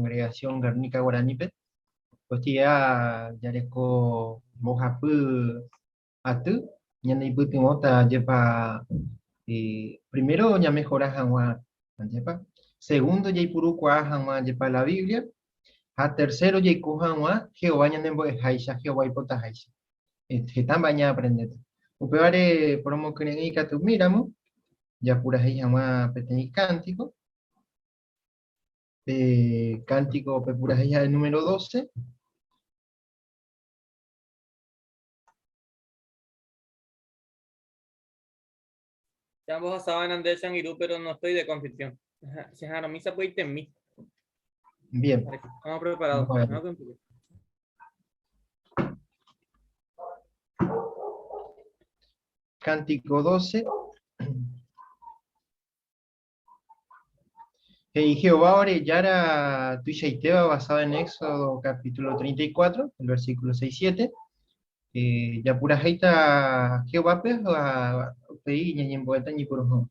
congregación Guernica Guaranípe, pues ya reco mojapu atu, ya ni puti mota lleva, primero ya mejora hanwa, lleva, segundo ya ipuru kwa hanwa lleva la Biblia, a tercero ya iku hanwa, Jehová ya nembo haisha, Jehová ipota haisha, que tan baña aprender. Upeare promo que tu miramos, ya pura ahí hanwa peteni cántico, cántico pepura ahí el número 12. Ya ambos asaban Anderson y Irú, pero no estoy de confesión. Si es a misa, puede irte en mí. Bien. Vamos preparados. Bueno. Cántico 12. Y Jehová orellara tu Shaiteba basado en Éxodo capítulo 34, el versículo 6-7. Ya pura jaita Jehová pues a pedir ñañen poeta ni por ojo.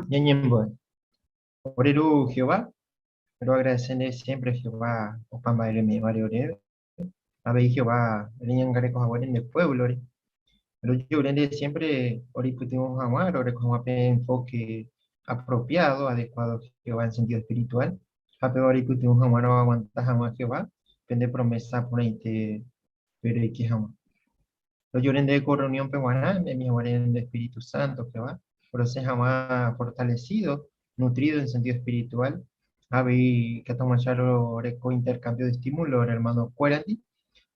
Ñañen boy. Por el Jehová, pero agradecerle siempre a Jehová, o pamba de mi Mario Oreo. A ver Jehová, el niño gareco jaguarín del pueblo, pero yo oré siempre, ahorita putimos amar, ahora con un enfoque apropiado, adecuado a Jehová en sentido espiritual. A peor ahorita putimos amar, no aguantas jamás Jehová, pende promesa por ahí te, pero hay que jamás. Los lloren de reunión peruana, de mi amor en el Espíritu Santo, Jehová, pero se jamás fortalecido, nutrido en sentido espiritual. Habe que tomar reco intercambio de estímulo, hermano Cuerati.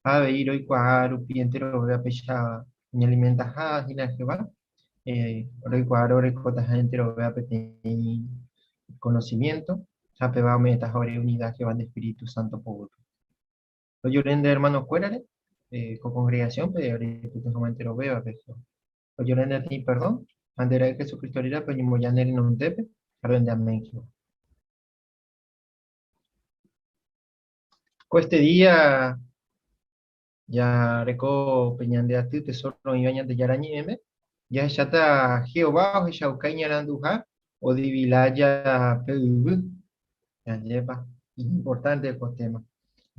Habe ir hoy cuadro, pientero, vea pecha, ni alimenta y la Jehová. Hoy cuadro, recota gente, vea pecha, conocimiento. Habe va metas, ahora unidad que van de Espíritu Santo por los lloren de hermano Cuerati. Con congregación, pero ahorita tengo entero veo, pues yo le ti perdón, andera de Jesucristo era, pues yo ya no un tepe, pero en amén. Con este día, ya reco peñan de ati tesoro y bañan de yarañeme, ya está Jehová, o ya ucaña landuja, o divilaya pub, ya lleva, importante el tema.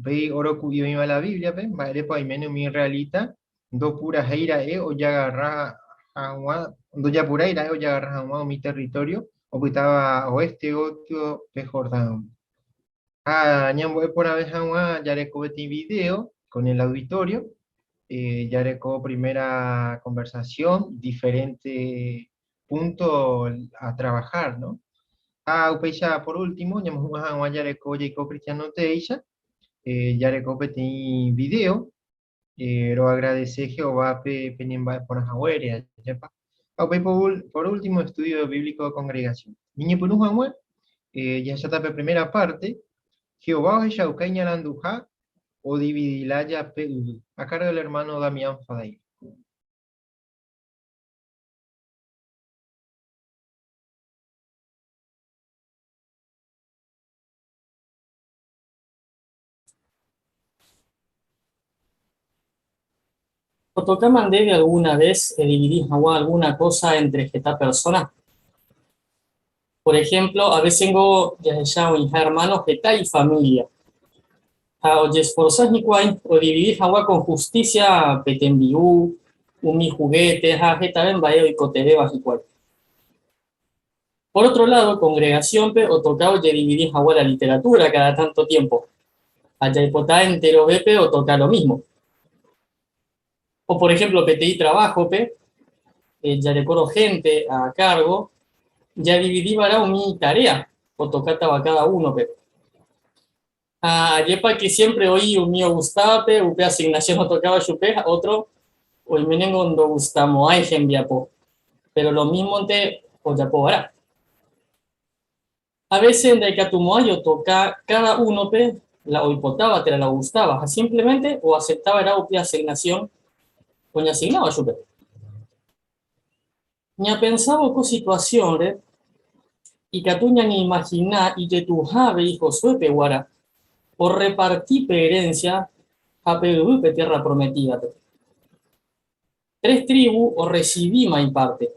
Ve oro cuyo iba la Biblia, ve, madre pa menos mi realita, do pura heira o ya agarra agua, do ya pura ira o ya agarra agua mi territorio, o que estaba oeste otro de Jordán. Ñambo por vez ya recobé video con el auditorio, ya recó primera conversación, diferente punto a trabajar, ¿no? Upecha por último, ya recó Cristiano Teixa, ya recobé video, lo agradece Jehová penimba por Hawaii, por último, estudio bíblico de congregación. Niño por un ya está la primera parte, Jehová es Shaukai Landuja o Dividilaya PU, a cargo del hermano Damián Fadei. ¿Otoka mandebe alguna vez dividir alguna cosa entre esta persona? Por ejemplo, a veces tengo ya un hermano geta y familia. O esforzas ni cuál, o dividir agua con justicia, petembiú, mi juguete, geta ben baeo y cotereba y cual. Por otro lado, congregación o tocado de dividir agua la literatura cada tanto tiempo. Allá hipotá entero bepe o toca lo mismo. O por ejemplo, PTI trabajo, ya le coro gente a cargo, ya dividí para mi tarea, o tocaba cada uno, pero. Yepa que siempre oí un mío gustaba, upe asignación o tocaba chupe, otro, hoy menengo no gustamos, hay enviapo, pero lo mismo te, o ya ahora. A veces en Daikatumoa yo toca cada uno, la o hipotaba, te la gustaba, simplemente o aceptaba era upe asignación, o ni asignaba chupe. Ni ha pensado con situaciones, y Catuña ni imagina y que tu jave hijo suepe guara, por repartir herencia a PVP tierra prometida. 3 tribus o recibí más parte.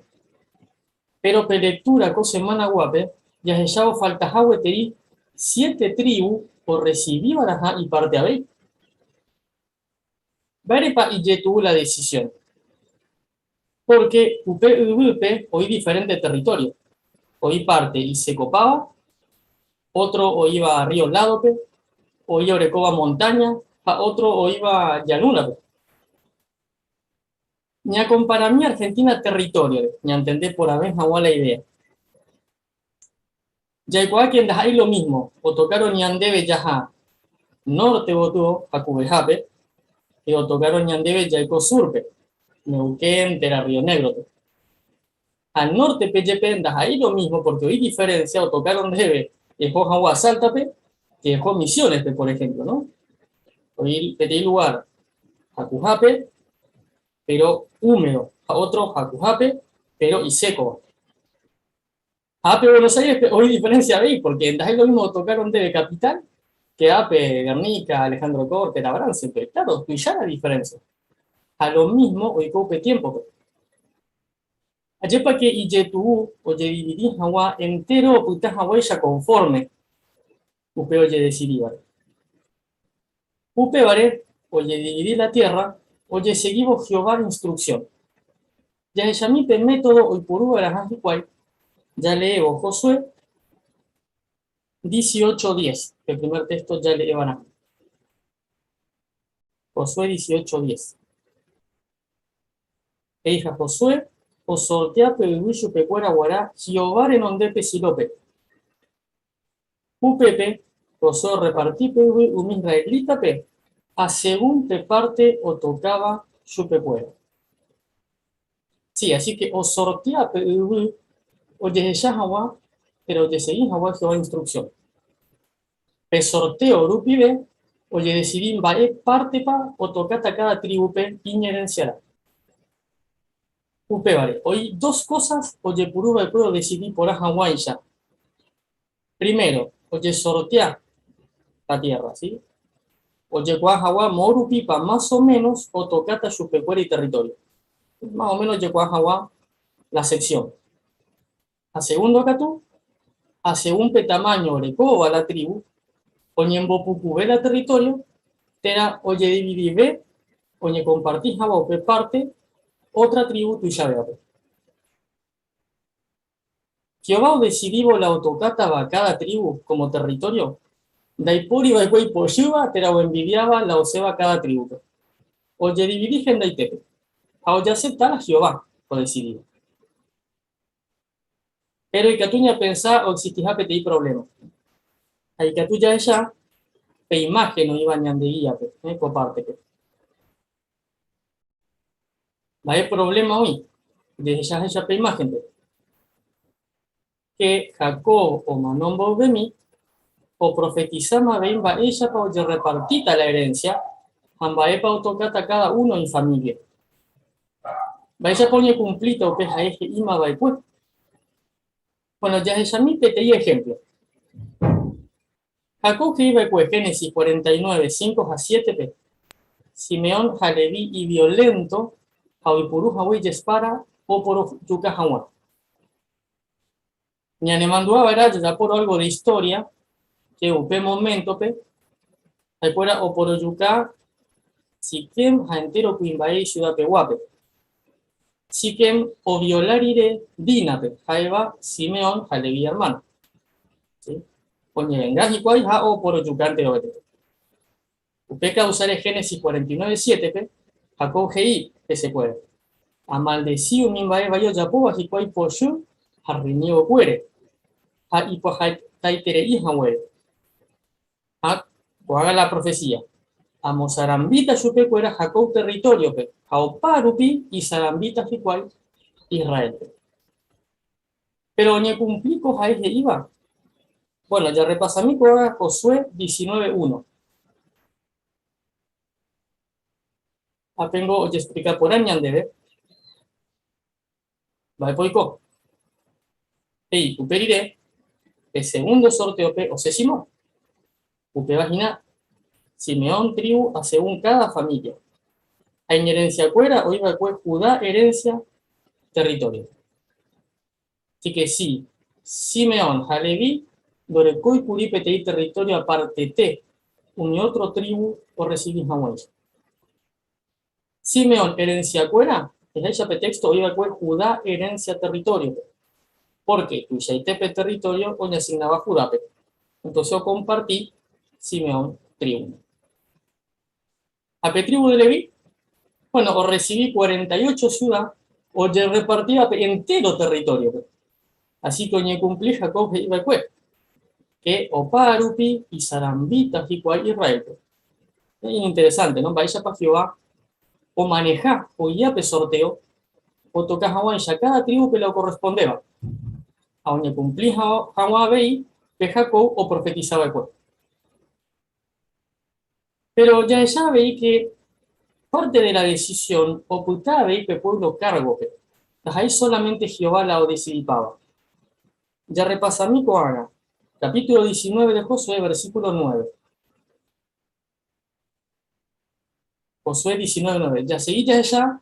Pero lectura co semana guape, ya se llamo falta jahueteri 7 tribus o recibí baraja y parte a ver. Verepa y ya tuvo la decisión. Porque PVP hoy diferente territorio. Hoy parte y se copaba, otro o iba a Río Ládope, o iba a Orecoba montaña, a otro o iba a llanura. Ni a comparar mi Argentina territorio, ni a entender por vez la idea. Ya igual que ahí lo mismo, o tocaron ni andebe ya norte votó a Cubejape, y o tocaron ni andebe ya surpe, Neuquén, Tera Río Negro. Al norte PYP ahí lo mismo, porque hoy diferencia, o tocaron debe, dejó Agua Saltape, que dejó Misiones, por ejemplo, ¿no? Hoy pedí lugar a Cujape, pero húmedo, a otro Jacujape, pero y seco. Pero Buenos Aires hoy diferencia ahí, porque en ahí lo mismo tocaron de capital que Ape, Guernica, Alejandro Corte, Labranza, pero claro, y ya la diferencia. A lo mismo hoy cope tiempo. Ayer para que Iyetu o ye dividís agua entero o putas agua ya conforme. Upe oye decidir. Upe vare, oye dividir la tierra, oye seguimos Jehová la instrucción. Ya en Yamipe método hoy por uva igual, ya leo Josué 18:10. El primer texto ya le van a. Josué 18:10. E hija Josué, o sortea peluillo pecuera guará, Jehová en onde pesilope. Upepe, Josué repartí peluillo un israelita pe, a según te parte o tocaba su pecuera. Sí, así que o sortea peluillo, o desde Yahweh, pero de seguir Yahweh Jehová instrucción. Pe sorteo rupibe, o le decidí va parte pa, o tocata cada tribu pe, inerenciará. Vale. Hoy 2 cosas, oye, Puruba puedo decidir por Hawái ya. Primero, oye, sortear la tierra, ¿sí? Oye, Hawái, Moru Pipa, más o menos, o tocata Chupecuera y territorio. Más o menos, oye, Hawái, la sección. A segundo acá tú, a según tamaño, Orecoba la tribu, Oñembo Pucubela territorio, tera, oye, dividir, oye, compartir Hawái, parte, otra tribu, tu llave. Jehová decidió la autocata a cada tribu como territorio, Daipuri Baikoi Poyuba, Tera o envidiaba la Oseba cada tribu. Oye dirigen Daitepe. A ya aceptar a Jehová, por decidir. Pero y que tú ya pensás o existía PTI problema. Hay que tú ya ella, pe imagen no iba ni de guía, comparte. Va a haber problema hoy. De ella pe imagen. Que Jacob o Manon Bobemi o profetizama ven va ella para repartita la herencia, amba epa autocata cada uno en familia. Va ella pone cumplito que es a eje ima va pues. Bueno, ya ella mi PTI ejemplo. Jacob que iba pues Génesis 49, 5 a 7 p. Simeón, Jaleví y violento, Jawipuru, Hawi, Yespara, o por Yuca, Hawa. Ñane mandó a ver ya por algo de historia, que upe momento, pe, fuera o por Yuca, Siquem, a entero Quimbae, Ciudad Pehuape. Siquem o violarire, Dinape, Jaiba, Simeón, Jaleví, hermano. ¿Sí? Pone vengas y cuál, o por Yuca, ante Upe causar Génesis 49, 7, pe, Jacob Gei, que se puede. A maldecir un imbae bayo yapo, así cual pollo, a reniego cuere. A hipojaitaitere hija huere. A haga la profecía. A mozarambita chupe cuera Jacob territorio, pe. A oparupi y zarambita igual Israel. Pero ni cumplico a ese iba. Bueno, ya repasamos ahora Josué 19:1. Apengo ya explicar por año debe. Va poico. Ey, uperiré. El segundo sorteo P o sésimo. Upe vagina. Simeón, tribu, a según cada familia. Hay herencia cuera o iba pues Judá, herencia, territorio. Así que sí, Simeón, Jaleví, Dorecoy, Curipe, Tei, territorio aparte T, un y otro tribu o recibís Hawaii. Simeón, herencia cuera, es ella pretexto, iba pues Judá, herencia, territorio. Porque tu Yaitepe, territorio, o le asignaba Judape. Entonces yo compartí Simeón, tribu. ¿A qué tribu de Leví? Bueno, o recibí 48 ciudades, o ya repartía entero territorio. Así que oñe cumplí Jacob y Becue, que Oparupi y Sarambita y cual Israel. Es interesante, ¿no? Vaya para Jehová, o manejar, o ya pe sorteo, o tocas a ya cada tribu que le correspondeba. A oñe cumplí Jacob Bei, que Jacob o profetizaba Becue. Pero ya veí que parte de la decisión ocultaba y que pueblo cargo. Ahí solamente Jehová la decidipaba. Ya repasa mi coaga. Capítulo 19 de Josué, versículo 9. Josué 19, 9. Ya seguiste allá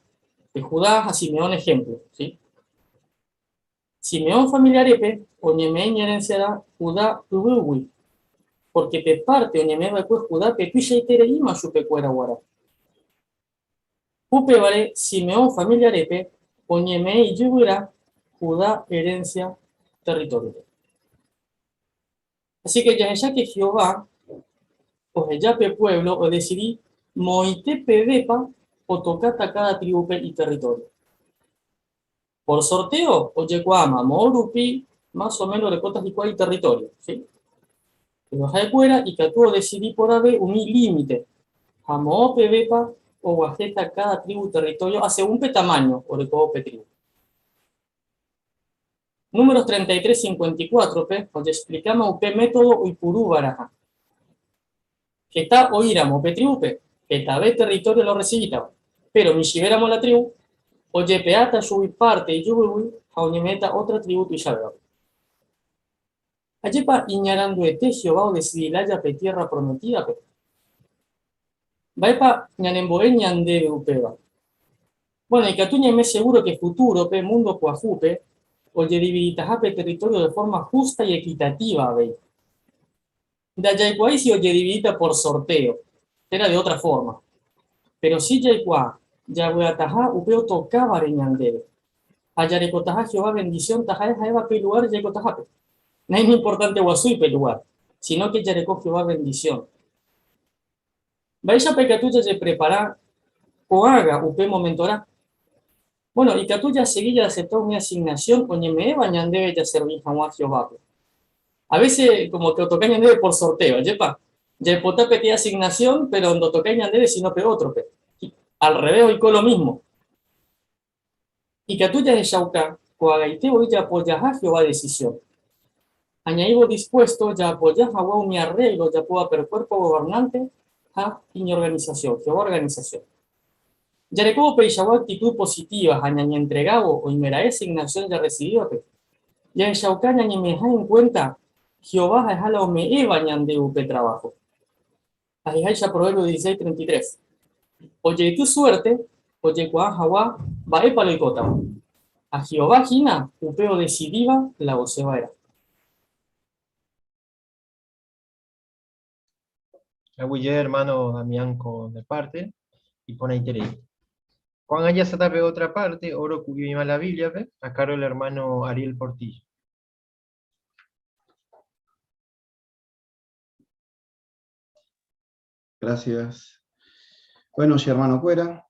de Judá a Simeón ejemplo. ¿Sí? Simeón familiarepe, oñeme herenciará Judá tubuwi. Porque te parte oñeme después Judá petuilla y tereima su pecuera guara. Upe vale Simeón familiarepe, oñeme y yubura Judá herencia territorio. Así que ya que Jehová, o ya pe pueblo, o decidí, moite pedepa, o tocata cada tribu y territorio. Por sorteo, o yeguama, morupi, más o menos de cotas y cual territorio, ¿sí? Pero hay fuera y que tú decidí por ave un límite. Amo pedepa, o guajeta cada tribu territorio, hace un tamaño, o de todo tribu. Números 33-54, donde explicamos un método Uipurú Baraja. Que está oíramos Petriupe, que tal vez territorio lo recibita, pero mi si viéramos la tribu, o yepeata subir parte y yubi, a meta otra tribu y ya veo. Ayepa iñarando ete Jehová o decidilaya pe tierra prometida, pe. Vaepa ñanemboe ñande upeba. Bueno, y que tú me seguro que futuro, pe mundo coajupe, o ye territorio de forma justa y equitativa, ve. Dayaicuá si o ye dividita por sorteo, era de otra forma. Pero si Yaicuá, ya voy a tajar, upeo tocaba reñandere. Ayarecotajá Jehová bendición, tajá es a eva peluar, yaicotajape. No es importante guasú y peluar. sino que yarecó Jehová bendición. Vaya pecatuya se prepara o haga upe momentora. Bueno, y Catuya seguía aceptó mi asignación, oye, me bañan debe ya servir a Jehová. A veces, como que tocañan debe por sorteo, ¿yepa? Ya potape tiene asignación, pero no tocañan debe, sino pe otro, pe. Al revés, y con lo mismo. Y Catuya de Shauca, coagaite hoy ya apoyas a Jehová decisión. Añadido dispuesto, ya apoyas a mi arreglo, ya puedo per cuerpo gobernante, a mi organización, Jehová organización. Ya le puedo pedir actitud positiva, añaña entregado o inmera asignación ya recibido. Ya en Shaucaña ni me en cuenta, Jehová es a la me bañan de upe trabajo. Ahí hay ya Proverbio 16:33. Oye, tu suerte, oye, cuá, jaguá, va e palo y cota. A Jehová gina, upeo decidiva, la voceba era. Aguillé, hermano Damián de parte, y pone interés. Juan allá se tape otra parte, oro cuyo la Biblia, ¿ve? Acá el hermano Ariel Portillo. Gracias. Bueno, si hermano Cuera,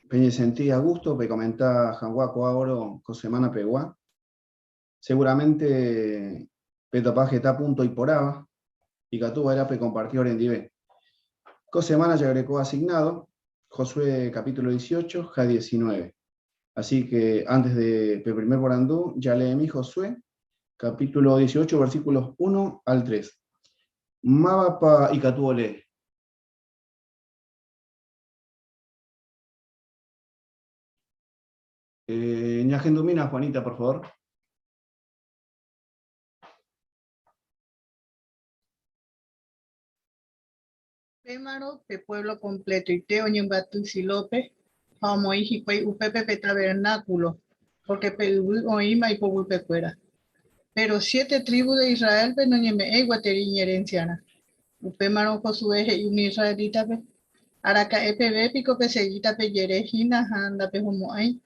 peñe sentí a gusto, pe comentar Janguaco Oro, Cosemana Peguá. Seguramente Petopaje está a punto y poraba, y Catúba era pe compartió en Divé. Cosemana ya agregó asignado, Josué capítulo 18, Ja 19. Así que antes de primer Borandú, ya leí Josué, capítulo 18, versículos 1 al 3. Mabapa y Catúole. Ñagendumina, Juanita, por favor. Pémaro, pe pueblo completo, y teo ñembatu silope, jamoiji pe upepe tabernáculo, porque pe oima y pobu pecuera. Pero 7 tribus de Israel pe no ñeme e guateri herenciana. Upémaro Josué y un israelita pe. Araca epe pico pe seguita pe yerejina handa pe homoai.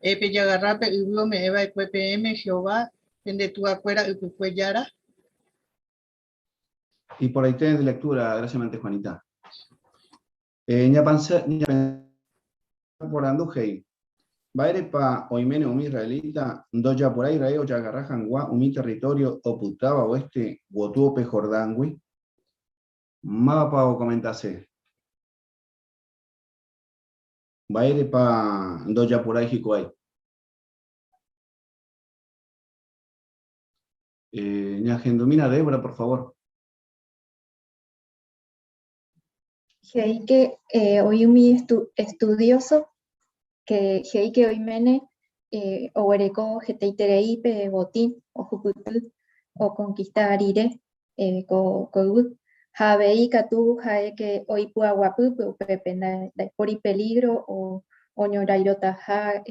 Epe yagarra pe ublo me eva ecuepm Jehová, pende tu acuera upucuellara. Y por ahí tenés de lectura, gracias, Juanita. Por Andujei. Baerepa oimene umi israelita, doya por ahí raeo ya agarrajan gua umi territorio oputaba oeste guotuope jordangui. Mapa o comentase. Baerepa doya por ahí jicoay. Ñagendumina Débora, por favor. Heike hoy mi estudioso que Heike hoy mene oereko jeteiterei pe botín o jukutu o conquistar ire ko habei katu hae que hoy puaguapu pepe da por peligro o ñorairo taja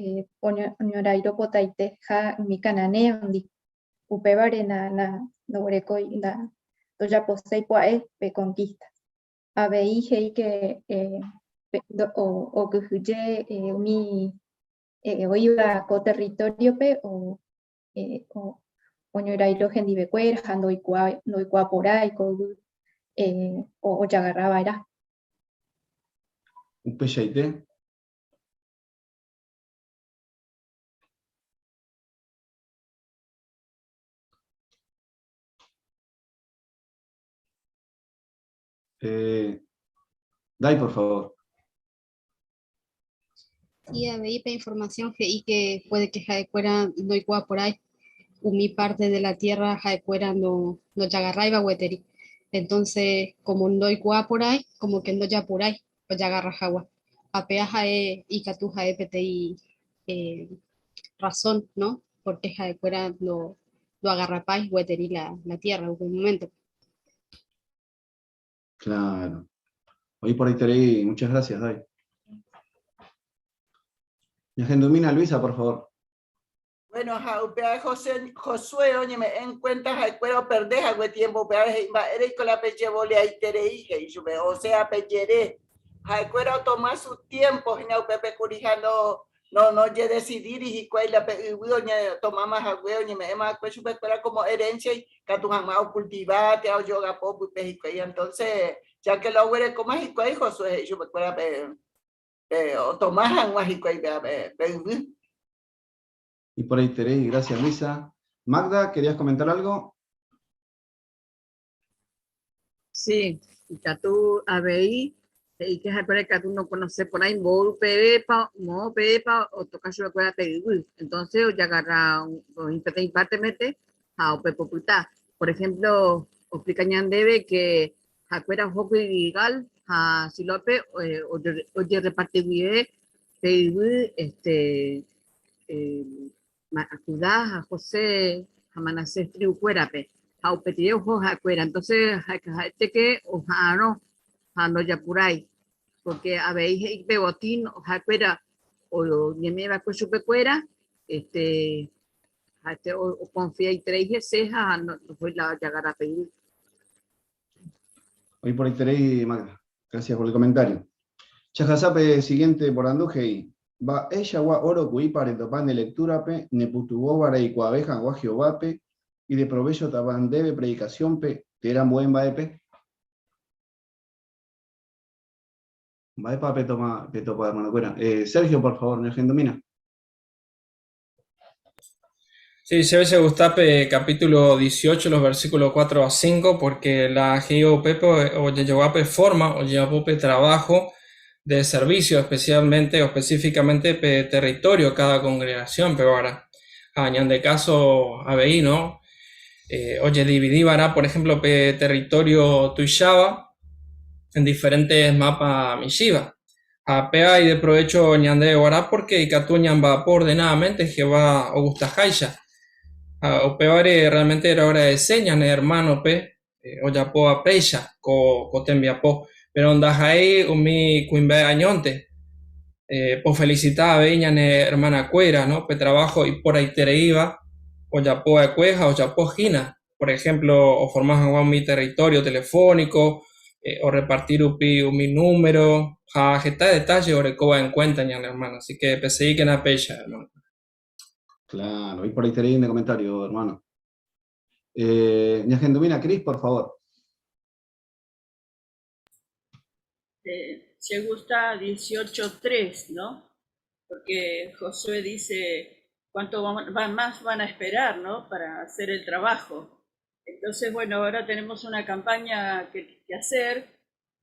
ñorairo potaite ja mi cananeo ndi upevare na oereko da toya posei puae pe conquista Abei que o que huye mi oiga co territorio pe o ñorairo gendibecuer no ikua por ahí o ya agarraba era Un pecheite. Dai, por favor. Y a ver, información que puede que Jaecuera no igual por ahí, mi parte de la tierra Jaecuera no yagarraiba hueteri. Entonces, como no igual por ahí, como que no ya por ahí, pues ya agarra jagua. Apea jae y catu jae peti razón, ¿no? Porque Jaecuera lo agarra pais hueteri la tierra en algún momento. Claro. Hoy por ahí te leí. Muchas gracias, Dai. Ñagendumina Luisa, por favor. Bueno, upea Josué, oye, me en cuenta, jaecuero perdeja, güey, tiempo, upea, eres con la peche bole ahí tereije, y o sea, pechere, jaecuero toma su tiempo, gina upepe curijano, no ya decidir y cuál la doña tomamos a huevo ni me llama pues fuera como herencia y catujama cultivar te hago yoga poco y entonces ya que lo huele como y cuál Josué yo me acuerdo o tomás agua y cuál Y por ahí Terei, gracias Luisa. Magda, ¿querías comentar algo? Sí, y que tú ABI, y que es que tú no conoces por ahí, mo pepa, o tocas yo acuerdo pedir. Entonces, ya agarra un parte a pepoputa. Por ejemplo, explicañan debe que acuerda un poco ilegal a Silope, oye repartir pedir, ayudar a José, a Manasés Triucuérape. Haupetide ojos acuera, entonces este que ojano no ya por ahí, porque habéis bebotín acuera o ni me va con su pecuera, o confía y tres cejas no fue la llegar a pedir. Hoy por ahí Terei, Magda. Gracias por el comentario. Chajasape siguiente por Andujei. Va ella gua oro cui para topan de lectura pe, neputubó vara y cuabeja gua Jehovape, y de provecho taban debe predicación pe, te eran buen baepe. Baepa pe toma, pe topa hermano cuera. Sergio, por favor, mi Domina. Sí, se ve Gustape capítulo 18, los versículos 4 a 5, porque la Geo Pepe o Yeyovape forma o Yeyovape trabajo de servicio, especialmente o específicamente pe territorio cada congregación, pero ahora, añan de caso ABI, ¿no? Oye, dividíbara, por ejemplo, pe territorio Tuishaba en diferentes mapas Mishiva. A PA y de provecho ñande ora porque Icatuñan va ordenadamente Jehová Augusta Jaisha. O peore realmente era hora de señas, hermano pe, o ya po a preya, co tembia po, pero onda ahí umi cuimbe añonte, po felicitar a veña hermana cuera, ¿no? Pe trabajo y por ahí tereiva, o ya po a cueja, o ya po gina, por ejemplo, o formar mi territorio telefónico, o repartir mi número, ja, gesta detalle o recoba en cuenta, ña hermano, así que PCI que na peya, hermano. Claro, hoy por ahí Terei de comentario, hermano. Domina, Cris, por favor. Se gusta 18.3, ¿no? Porque Josué dice cuánto más van a esperar, ¿no? Para hacer el trabajo. Entonces, bueno, ahora tenemos una campaña que hacer.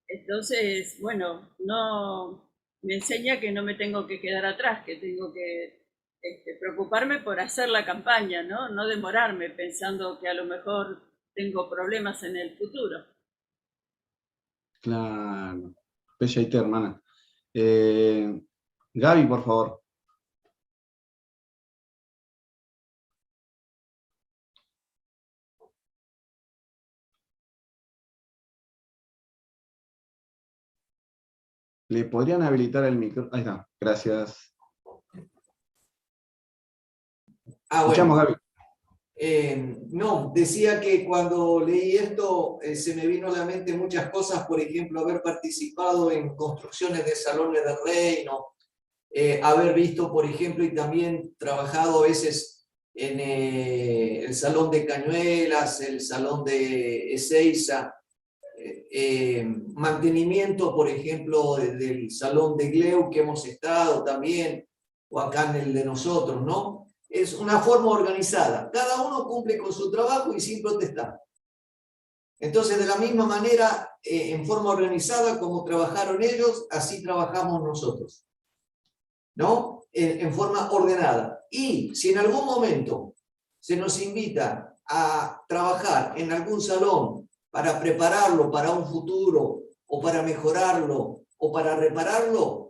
Entonces, bueno, no me enseña que no me tengo que quedar atrás, que tengo que preocuparme por hacer la campaña, ¿no? No demorarme pensando que a lo mejor tengo problemas en el futuro. Claro. Bella y te, hermana. Gaby, por favor. ¿Le podrían habilitar el micro? Ahí está, gracias. Escuchamos, Bueno. Gaby. No, decía que cuando leí esto se me vino a la mente muchas cosas, por ejemplo, haber participado en construcciones de salones de reino, haber visto, por ejemplo, y también trabajado a veces en el salón de Cañuelas, el salón de Ezeiza, mantenimiento, por ejemplo, del salón de Gleu que hemos estado también, o acá en el de nosotros, ¿no? Es una forma organizada. Cada uno cumple con su trabajo y sin protestar. Entonces, de la misma manera, en forma organizada, como trabajaron ellos, así trabajamos nosotros. ¿No? En forma ordenada. Y si en algún momento se nos invita a trabajar en algún salón para prepararlo para un futuro, o para mejorarlo, o para repararlo,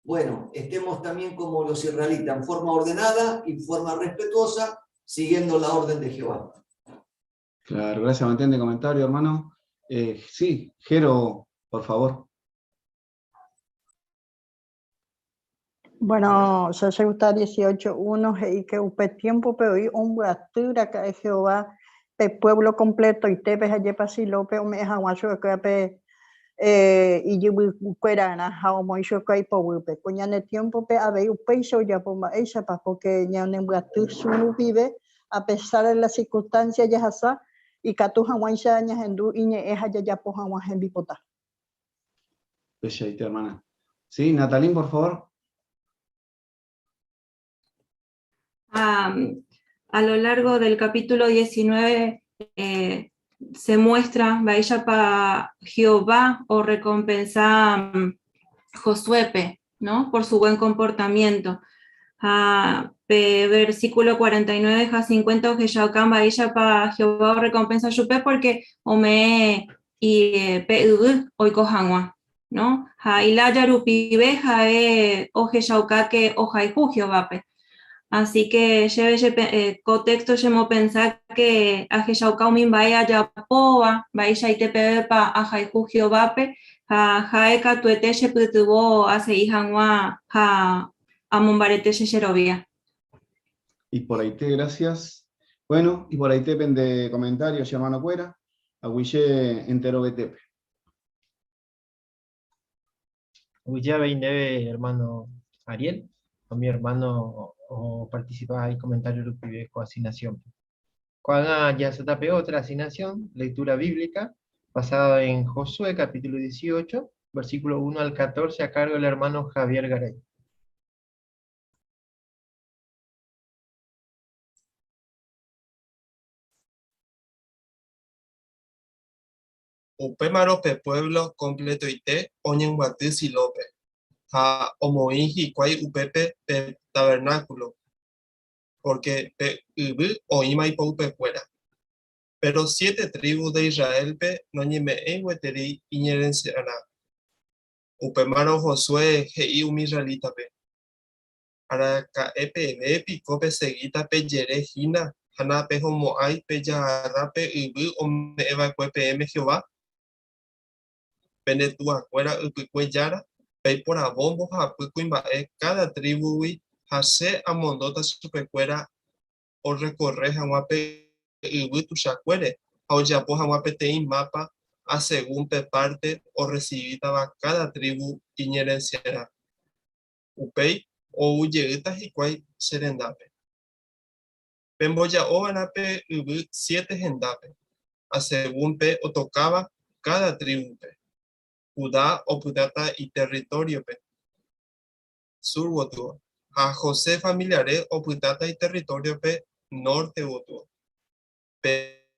bueno, estemos también como los israelitas, en forma ordenada y forma respetuosa, siguiendo la orden de Jehová. Claro, gracias, mantén de comentario, hermano. Sí, Jero, por favor. Bueno, yo se gusta 18.1 y que upe tiempo pero hoy un guatura que es Jehová pe pueblo completo y te ves allí para Silope o me haguacho que pe y yo fuera na hao mo yo kai po wupe coña ne tiempo pe ave upeiso ya po ma ella pa porque ya ne ngatu sunu vive a pesar de las circunstancias ya hasa y katu hawan ya nya hendu iñe eja ya po hawan hen bipota. Belleite, hermana. Sí, Natalín, por favor. A lo largo del capítulo 19 se muestra, vaya para Jehová o recompensa Josué, ¿no? Por su buen comportamiento. Versículo 49 a 50 que ya acá ella para Jehová o recompensa Yupe porque ome y hoy cojanwa, ¿no? Y la yarupibe jae oje shauka que ojai Jehová. Así que lleve contexto llevo pensar que a Jeshauka min vaya ya poa, vaya y te pebe pa a Jaihu Jehovape, a Jaeka tuete se putuvo a se hijanwa a Mombarete Sherovia. Y por ahí te, gracias. Bueno, y por ahí te pende comentarios, hermano Cuera, a Huille entero BTP. Ya veinte hermano Ariel, a mi hermano o participaba ahí comentarios de pibe con asignación. Cuando ya se tape otra asignación, lectura bíblica, basada en Josué capítulo 18, versículo 1 al 14, a cargo del hermano Javier Garay. Upémaro pe pueblo completo ite, oñen guatís y lope. Ha omoinji cuay upepe pe tabernáculo. Porque pe ubu oima y poupe fuera. Pero 7 tribus de Israel pe no ñeme en hueteri iñerenciará. Upémaro Josué hei umisraelita pe. Araka epe pico pe seguita pe yere hina. Hana pe homoai pe yarra pe ubu ome evacue PM Jehová. Penetua fuera yara, pei por abombo cada tribu hase a mondota supercuera o recorrer jaguape tu chacuere, o ya po jaguape te mapa a según pe parte o recibita cada tribu iñerenciera. Upei o uyeita y serendape. Pemboya o anape 7 gendape, a según pe o tocaba cada tribu pe. Judá o Pudata y territorio pe. Sur votuo. A José familiares o Pudata y territorio pe norte votuo. Pe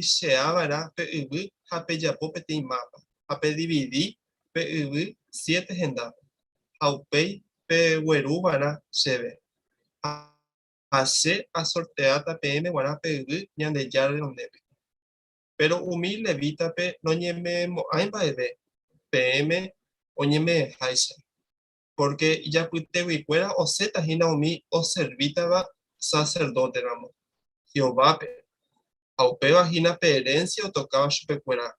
sheavara pe ubu ha pe yapo pe te mapa. A pe dividi pe ubu 7 gendape. Haupei pe huerubara sheve. A se a sorteata PM guara pe ubu ñande yare ondepe. Pero humilde levita pe no ñeme moaimba ebe. PM oñeme haisha. Porque ya puite fuera o zeta hina omi o servitaba sacerdote ramo. Jehová pe. Aupeba hina pe herencia o tocaba chupecuera.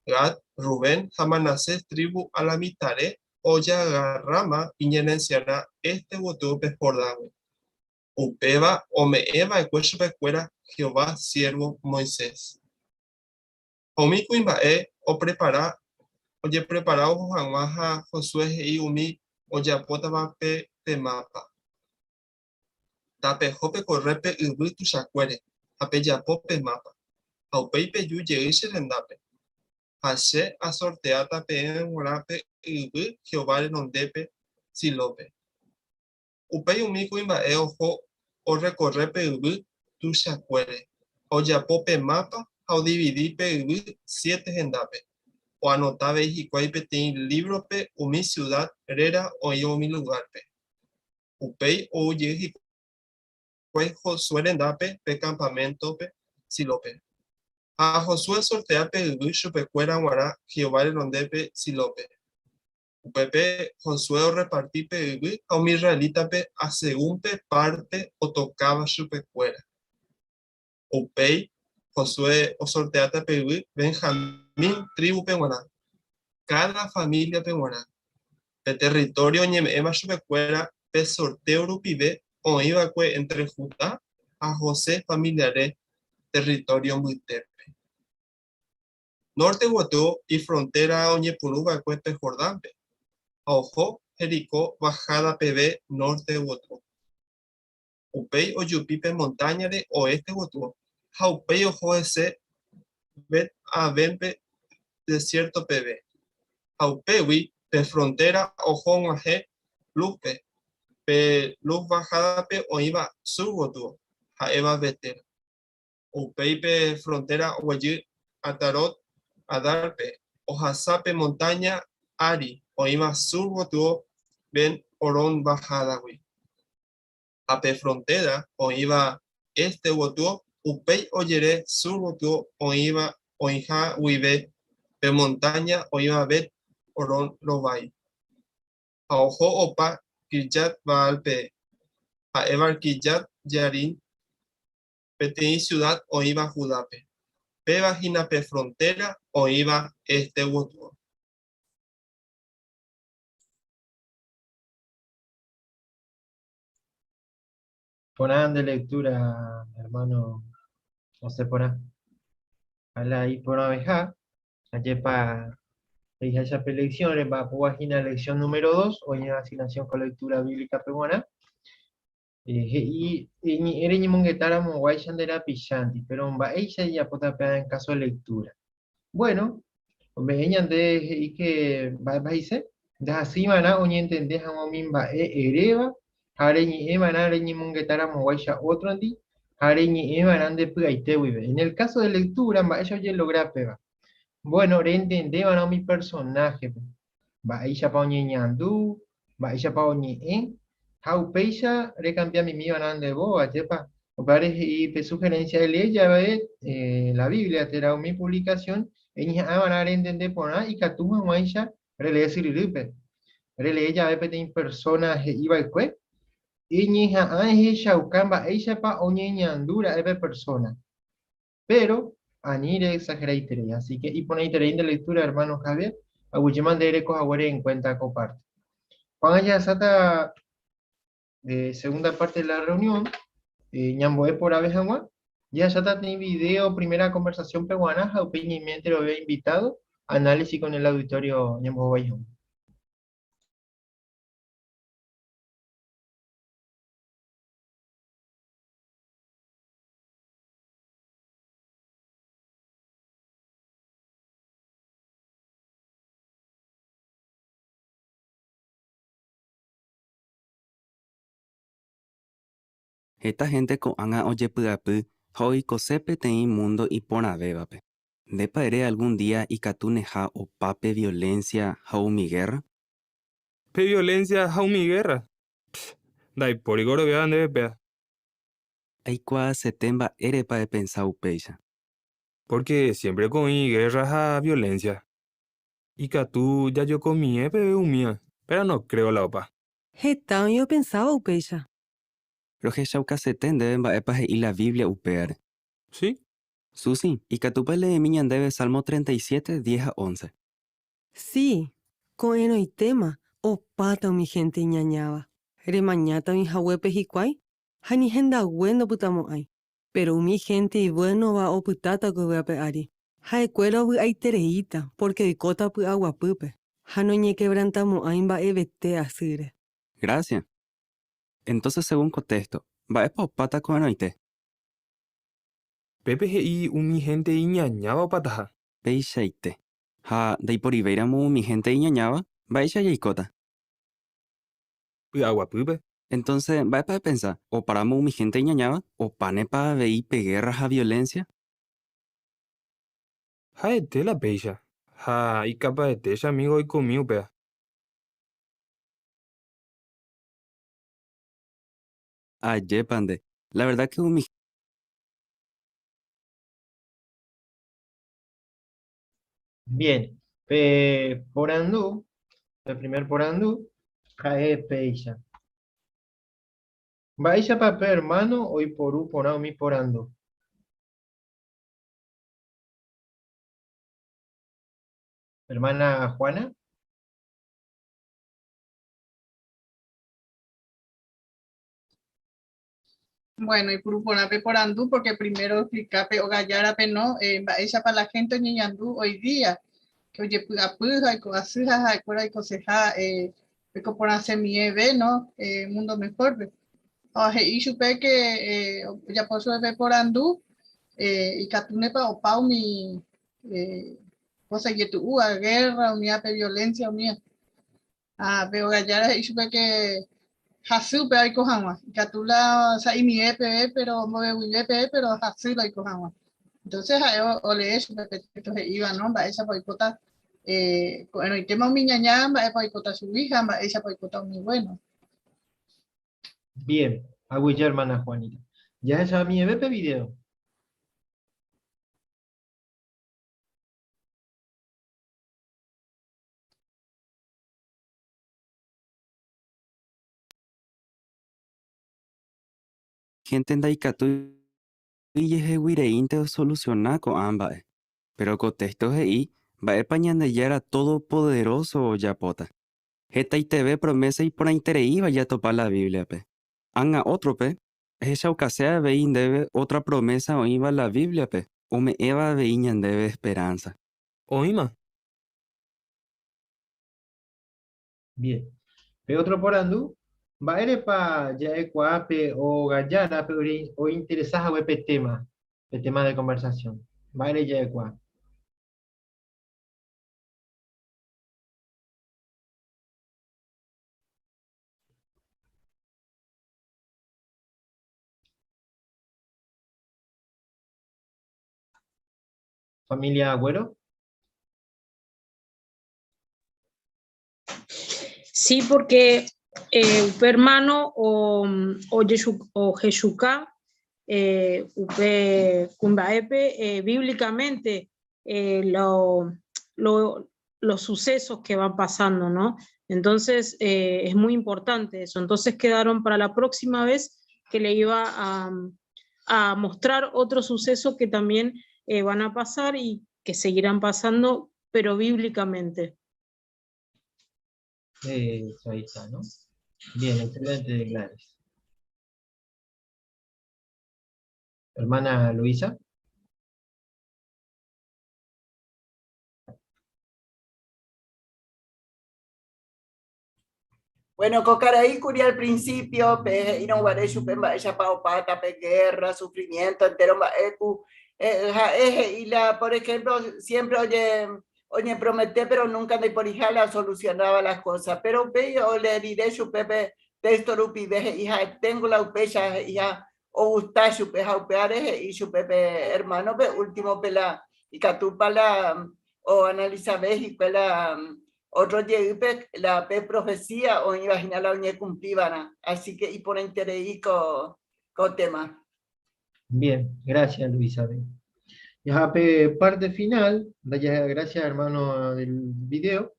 Gad, Rubén, Hamanasés, tribu a la mitare o ya agarrama iñerenciará este voto pe jordán. Upeba o me eva e chupecuera Jehová siervo Moisés. Omi cuimbae o prepara. Oye, preparado a Josué y Umi, oye, apota pe mapa. Tape jope correpe ubu tu chacuere, ape ya pope mapa. Aupeipe yu yeishe rendape. Hashe a sorteata pe en warape ubu, Jehová en ondepe, silope. Upei Umi cuimba ojo o recorrepe ubu tu chacuere. Oye, pope mapa, o dividipe ubu 7 rendape. O anotaba y cuaipe ten libro pe o mi ciudad herera o yo mi lugar pe. Upei o ye cuai Josué rendape pe campamento pe silope. A Josué sortea pe ubu pe cuera guara Jehová en donde pe silope. Upepe Josué o repartí pe ubu a mi israelita pe a según pe parte o tocaba pe cuera. Upei Josué o sorteata pe ubu Benjamín tribu pe guara. Cada familia peruana, de territorio ñeme chupecuera, pe sorteo rupibe, o iba entre Judá a José familiares, territorio muitepe. norte Guató y frontera Oñepunuba Cuepe Jordampe. Ojo, Jericó, bajada PB, norte Guató. Upey o Yupipe montaña de oeste Guató. Jaupey o Joese, Bet a Bempe, desierto PB. Jaupewi, pe frontera ojo Guaje, Lupe. Pe luz bajada pe oiva sur Guató. Jaeva Betel. Upey pe frontera Guayí, Atarot, Adarpe, Ojasape montaña, Ari, Oima sur Guató, Ben Orón bajada, güey. Ape frontera, Oiva este Guató, Upey oyere sur Guató, Oiva, Oija, Wibe, Pe montaña, Oiva Bet Orón Robay. A ojo opa, Kirjat Baalpe, a Evar Kirjat Yarin, Petei ciudad, Oiva Judape. Pe vagina pe frontera o iba este Guató. Ponan de lectura, hermano José Porán. Ala ahí por abeja, allá para esa elecciones, va a página lección número 2, hoy en asignación con lectura bíblica peruana. Y era ni mongetara mo guaysandera pichanti, pero va ella ya puede en caso de lectura. Bueno, venían de y que va dice, de así mana o ni entendés a momin va ereva, hare ni emana hare ni mongetara mo guaysha otro andi, hare ni emanan de puaite vive. En el caso de lectura, va ella ya logra pega. Bueno, re entendé van a mi personaje. Va ella pa oñi ñandú, va ella pa oñi en. How peisa recambia mi mío de boa, chepa. Parece y pe sugerencia de ley ya ve la Biblia, te da mi publicación, en ya van a entender por nada y que tú no ella releer sirilipe. Releer ya ve pe personaje iba el cue. Y ni ja anje shaukamba ella pa oñi ñandura ebe persona. Pero anire exageratere, así que y pone de lectura, hermano Javier, a Wichiman de Ereco Jaguare en cuenta comparte. Cuando ya sata segunda parte de la reunión, ñamboe por abejagua, ya sata tiene video, primera conversación peruana, opinión lo había invitado, análisis con el auditorio ñamboe. Esta gente con anga oye puapı, hoi cosepe tein mundo y ponavevape. De paere algún día y catuneja o pape violencia haumi guerra. Pe violencia haumi guerra. Dai porigoro vean de pea. Aikua setemba erepa de pensar upeisha. Porque siempre con guerras a violencia. Y catu ya yo comí pe umía, pero no creo la opa. Hetão yo pensaba upeisha. Roje shauka seten deben baepa y la Biblia upear. ¿Sí? Susi, y catupa le miñan debe Salmo 37, 10 a 11. Sí, con eno y tema, o pata mi gente ñañaba. Remañata mi jahuepe hikwai, hani henda bueno putamo ay. Pero mi gente y bueno va o putata que voy a peari. Jaecuero voy a tereita, porque de cota pu agua pupe. Hano ñe quebrantamo ay va evete asire. Gracias. Entonces, según contexto, baepa o pata con anoite. Pepe y mi gente iñañaba pataja. Peishaite. Ha, de por ibeiramu mi gente iñañaba, baisha yaikota. Agua pupe. Entonces, baepa de pensar, o paramos mi gente iñañaba, o panepa veipe guerras a violencia. Jaete la peisha. Ja, y capa de techa amigo y conmigo pea. Aye, pande. La verdad que mi Bien, por andú, el primer por andú, jae peisha. Baisha pape hermano, hoy por u por mi por andú. Hermana Juana. Bueno, y por andú, porque primero explicape o gallarape no, esa para la gente ni andú hoy día, que oye, puja, y coasija, y cora, y coseja, por hacer mi ¿no? Mundo mejor, ve. Oje, y supe que ya pasó de por andú, y catunepa o pau mi, cosa que tu, guerra, unidad de violencia, unidad. Ah, pero gallara, y supe que Hasu pe ay kohama. Katula sa imi epe pero move wi epe pero hasu la kohama. Entonces o le eso entonces iba no va esa boicota bueno y tema mi ñaña va boicota su hija va esa boicota muy bueno. Bien, hago ya hermana Juanita. Ya esa mi EP video. Gente ndaikatu ijeheguireínte solucionar ko'ãmba'e. Pero contexto he'i mba'épa ñandejéra todopoderoso ojapóta. Hetaiteve promesa iporãitereíva jatopa la Bibliape. Anga ótrope, ehechaukase avei ndéve otra promesa oĩva la Bibliape, ome'ẽva avei ñandéve esperanza. Oíma. Bien. Pe otro por andú. Va ere pa ya ecuape o gallara pe o interesaja we pe tema de conversación. Va ere ya ecuape. Familia Agüero. Sí, porque upe hermano o Jesúca, upe Cumbaepe, bíblicamente los sucesos que van pasando, ¿no? Entonces es muy importante eso. Entonces quedaron para la próxima vez que le iba a mostrar otros sucesos que también van a pasar y que seguirán pasando, pero bíblicamente. Eso ahí está, ¿no? Bien, excelente, Gladys. Hermana Luisa. Bueno, Cocaraí curia al principio, pe ino guarechu pe ella pata pe guerra, sufrimiento entero ecu y la por ejemplo siempre oye promete pero nunca de por hija la solucionaba las cosas, pero pe o le diré su pepe texto rupi ve hija tengo la upecha hija o gusta su pe jaupeare y su pepe hermano pe último pela y catupa la o analiza ve y pela otro llegué la profecía o imaginar la uña cumplíbana, así que y por interés con tema. Bien, gracias Luisa. Ya parte final, gracias hermano del video.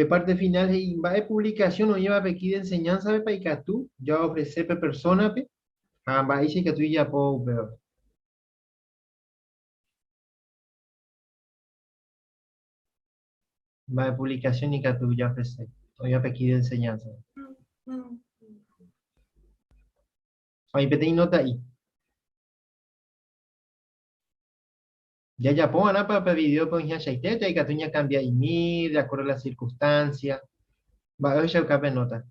Parte final y va de publicación o lleva aquí de enseñanza para que tú ya ofrece persona va a decir que tú ya puedo ver. Va de publicación y que tú ya ofrece o lleva aquí de enseñanza. Ahí pedí nota ahí. Ya pongan para video con ya shaitete y que tú ya cambia y de acuerdo a las circunstancias. Va a ya cabe nota.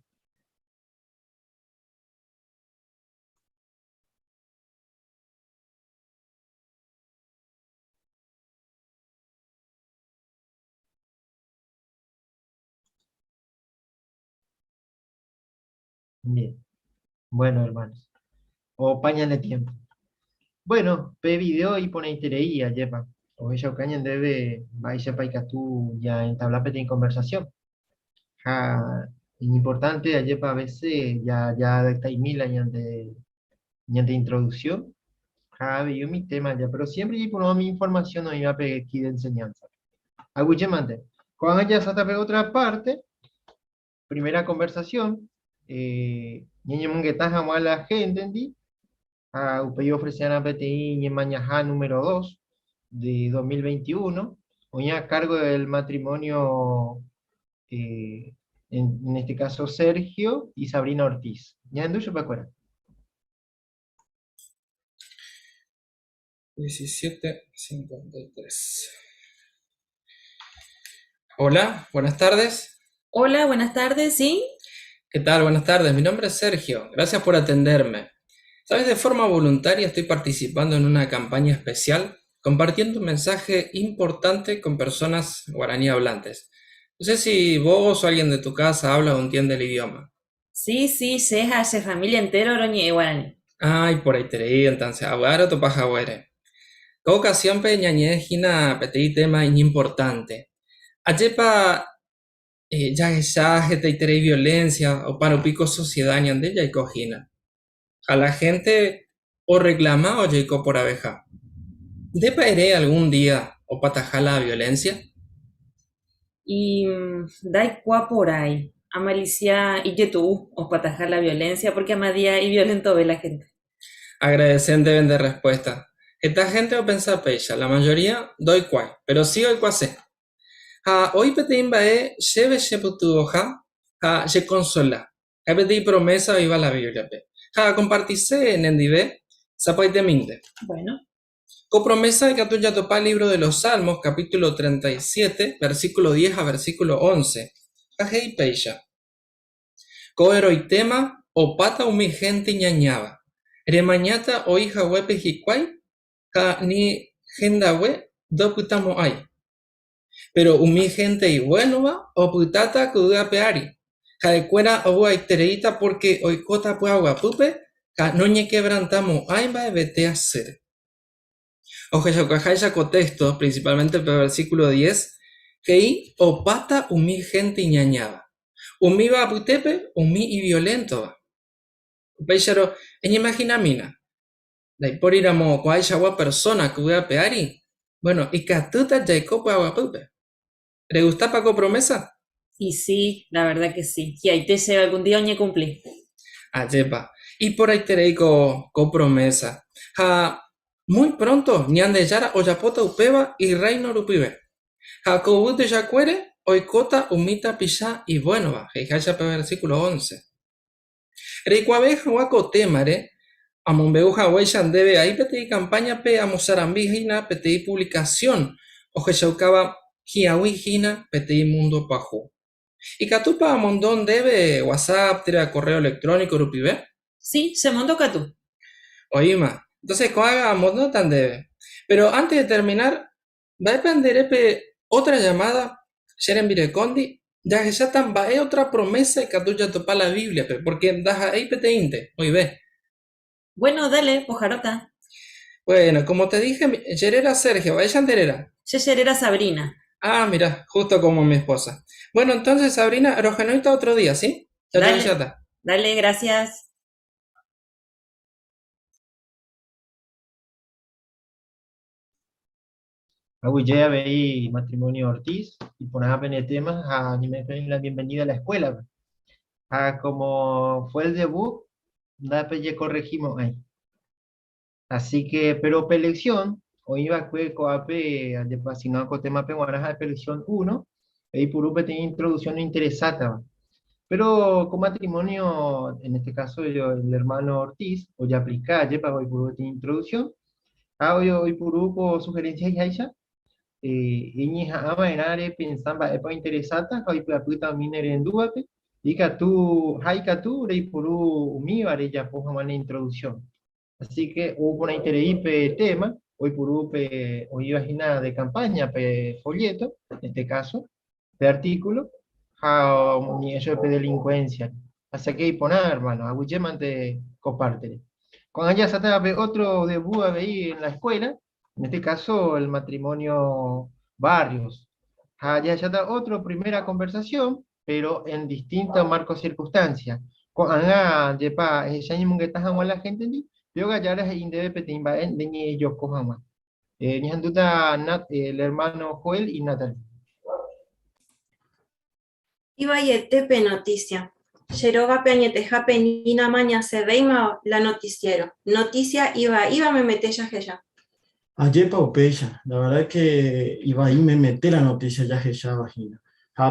Bien. Bueno, hermanos. O pañan de tiempo. Bueno, pe video y pone interés a yepa. O ella cañan debe vaya para que tú ya entablar en conversación. Ja, importante a yepa a veces ya de esta mil años de introducción. Ja, veo mi tema ya, pero siempre y por mi información no iba a pedir aquí de enseñanza. Aguchemante. Cuando ya se atape otra parte, primera conversación, niño munguetaja mala gente, ¿entendí? A UPI ofrecían a PTI en Mañajá número 2 de 2021, hoy a cargo del matrimonio, en este caso Sergio y Sabrina Ortiz. ¿Ya en ducho para acuerdo? 17:53. Hola, buenas tardes. Hola, buenas tardes, ¿sí? ¿Qué tal? Buenas tardes. Mi nombre es Sergio. Gracias por atenderme. Sabes, de forma voluntaria estoy participando en una campaña especial compartiendo un mensaje importante con personas guaraní hablantes. No sé si vos o alguien de tu casa habla o entiende el idioma. Sí, sí, seja, se familia entero oroñe guaraní. Ay, por ahí te leí, entonces, aguaro tu paja güere. Cada ocasión pe ñañe jina petei tema importante. Ayepa ya te violencia o para pico sociedad ñande ya y cojina. A la gente o reclama o llegó por abeja. ¿Depa iré algún día o patajar la violencia? Y dai cuá por ahí. Amalicia y tú, os patajar la violencia, porque amadía y violento ve la gente. Agradecen deben de respuesta. Esta gente o pensa pecha, la mayoría doy cuay, pero sí hoy cuase. Hoy peteimba lleve sheputu hoja, ye consola. Pedí promesa viva la Biblia pe. Compartise en endive, zapoy de minde. Bueno. Con promesa de que tú ya topa el libro de los Salmos, capítulo 37, versículo 10 a versículo 11. Ajei peisha. Coero y tema, o pata umi gente ñañaba. Remañata o hija huepe jicuay, ni gendawe do putamo ay. Pero umi gente y bueno va, o putata kuga peari. Caecuera o tereita porque oikota pua guapupe, no ñe quebrantamo ay va vete a hacer. Ojeyacajaya contexto, principalmente el versículo 10, que o pata umi gente ñañaba. Umi va putepe, umi y violento. Peixero, en imagina mina. De por ir a mo cuayagua persona que voy a peari. Bueno, y catuta jacob aguapupe. ¿Le gusta Paco promesa? Y sí, la verdad que sí. Y ahí te se algún día oñe cumplí. Ayepa. Y por ahí te reico promesa. Muy pronto, ñande yara oyapota upeba y reino rupibe. Jacobute yacuere, oikota umita pisha y bueno va. Jejacha versículo 11. Reikuabeja huaco temare, amombeuja huellan debe ahí petei campaña pe amosarambijina petei publicación. Ojechaucaba jiawijina petei mundo pajo. ¿Y catupa mondón debe WhatsApp, correo electrónico rupibe? Sí, se montó catú. Oíme. Entonces, coaga no tan debe. Pero antes de terminar, va a depender otra llamada, Sheren Virecondi, ya que ya tan va otra promesa que tú ya topa la Biblia, porque das ahí peteinte, hoy ve. Bueno, dale, pojarota. Bueno, como te dije, Yerera Sergio, ella enterera. Yerera Sabrina. Ah, mira, justo como mi esposa. Bueno, entonces, Sabrina, Rojenoita otro día, ¿sí? Dale, dale, gracias. Ya veí matrimonio Ortiz y por ahí el tema a ni me la bienvenida a la escuela. Como fue el debut, ya corregimos ahí. Así que, pero elección, hoy iba a coape de pasión con tema peguaraja de elección 1, y por un tiene introducción interesante. Pero con matrimonio, en este caso yo, el hermano Ortiz, o ya aplicar, ya para hoy por tiene introducción. Hoy por sugerencias ya. Ini ama enare pensamba epa interesata kai puta minere enduate y que tú rei puru mi vare ya poja una introducción. Así que hubo una interés tema hoy puru pe hoy imagina de campaña pe folleto en este caso de artículo ha ni eso de delincuencia. Así que poner hermano a de comparte. Cuando ya se trata otro debut ahí en la escuela, en este caso el matrimonio Barrios. Ya está otra primera conversación, pero en distintos marcos circunstancias. Cuando ya ni mungueta jamás la gente ni, yo gallara indebe petimba de ni ellos cojama. Ni duda el hermano Joel y Natalie. Iba y tepe noticia. Yeroga peñeteja peñina maña se veima la noticiero. Noticia iba me mete ya. Ayer paupeya, la verdad es que iba ahí me mete la noticia ya vagina.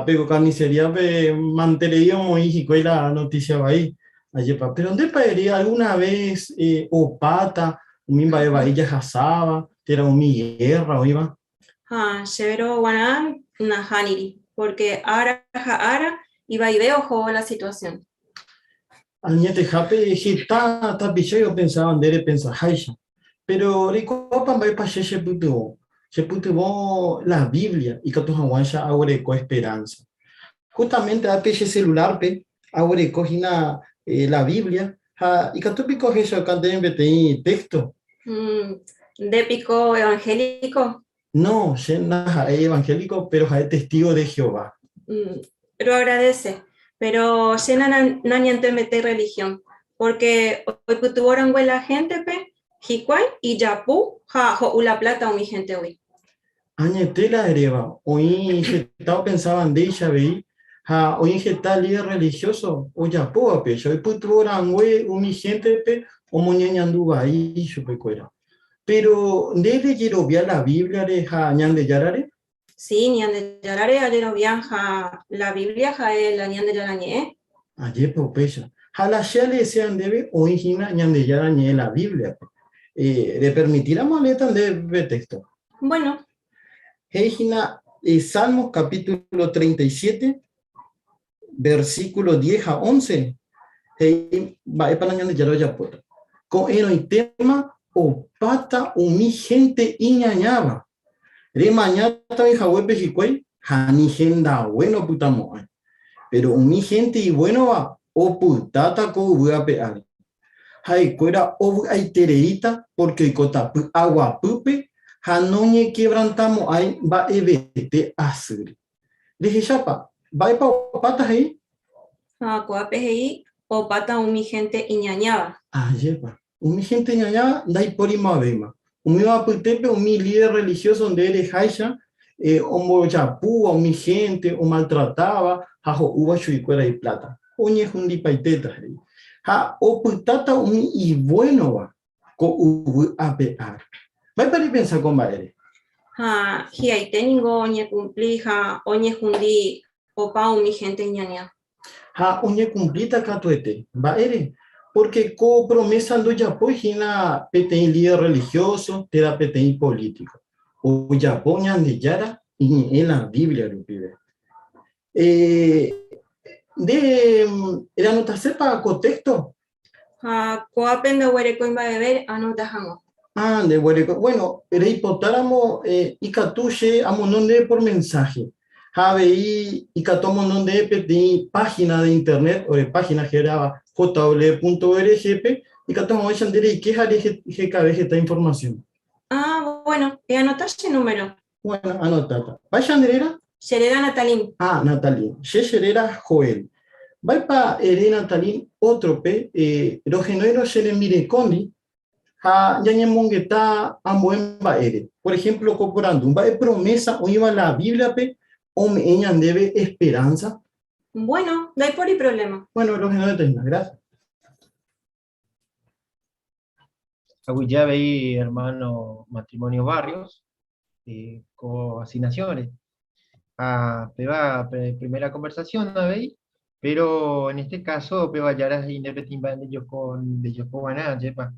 Pego carnicería manteníamos y la noticia va ahí. Ayer pero ¿dónde paería alguna vez o pata Umimba eva ella hasaba, era mi guerra, o iba. Severo Guanán, Nahaniri, porque ara iba y veo juego la situación. Añete jape, hita, tapicha, yo pensaba, andere pensa, haisha. Pero ricopa va para se putuvo la Biblia y que tu hawansha ahora con esperanza. Justamente a peche celular, pe, ahora cogina la Biblia, y que tú pico eso cuando en texto. De pico evangélico. No, es evangélico, pero es testigo de Jehová. Pero agradece, pero llena no te mete religión, porque hoy putuvoran la gente, pe, jicuay y yapu, ja, jo, la plata o mi gente hoy. Añetela ereva, hoy estaba pensaban de ella, veí, hoy está líder religioso, o ya poa pe, hoy putuvoran mi gente, pe, o moñañanduba ahí, chupecuera. Pero desde que lo vi a la Biblia de Ñan de Yarare. Sí, Ñan de Yarare, ayer viaja la Biblia, la Ñan de Yarañe. Ayer, pues, a la Shale sean debe origina Ñan de Yarañe la Biblia. Le permitirá maleta de texto. Bueno. Egina, Salmos capítulo 37, versículo 10 a 11. Va para Ñan de Yaraya puerta. Con el tema o pata o mi gente iñañaba. De mañana en Hawái Pejicuay, Hani Genda bueno putamo. Pero mi gente y bueno va, o putata ko voy a pegar. Hay cuera o hay tereita, porque cota agua pupe, hanoñe quebrantamos ahí, va evete azul. Dije chapa, va pa patas ahí. Coape ahí, o pata o mi gente iñañaba. Lleva. Mi gente iñañaba, dai por imabema. Mi va putepe, mi líder religioso donde eres Haisha, o chapú, o mi gente, o maltrataba, hajo uva chuicuera y plata. Oñe jundi paiteta. Ha, o putata, y bueno va, co uvu apear. Va para pensar con baere. Hi ahí tengo, oñe cumplija, oñe jundi, o pa mi gente iñaña. Oñe cumplita catuete, baere. Porque con promesa do Japón hina petén líder religioso, te da petén político. O Japón de Yara y en la Biblia lo pide. Era nota sepa contexto. Coapen de huereco en beber anota jamo. De huereco. Bueno, era hipotáramo y catuche a mononde por mensaje. HBI y catomo donde petén página de internet o de página que era jw.org y que tomo esa y que GKB esta información. Bueno, y anotaste el número. Bueno, anotata. ¿Vaya Andrea? Sherera Natalín. Natalín. Sherera Joel. Va para Natalín otro pe, los genueros se le mire condi, ya ñemongueta a buen baere. Por ejemplo, comprando un bae promesa o iba la Biblia pe, o me debe esperanza. Bueno, no hay por y problema. Bueno, los genueros terminan, gracias. Ya veí, hermano, matrimonio Barrios, con asignaciones. Primera conversación, ¿no veis? Pero en este caso, peba ya las independientes de ellos con ganar, yepa.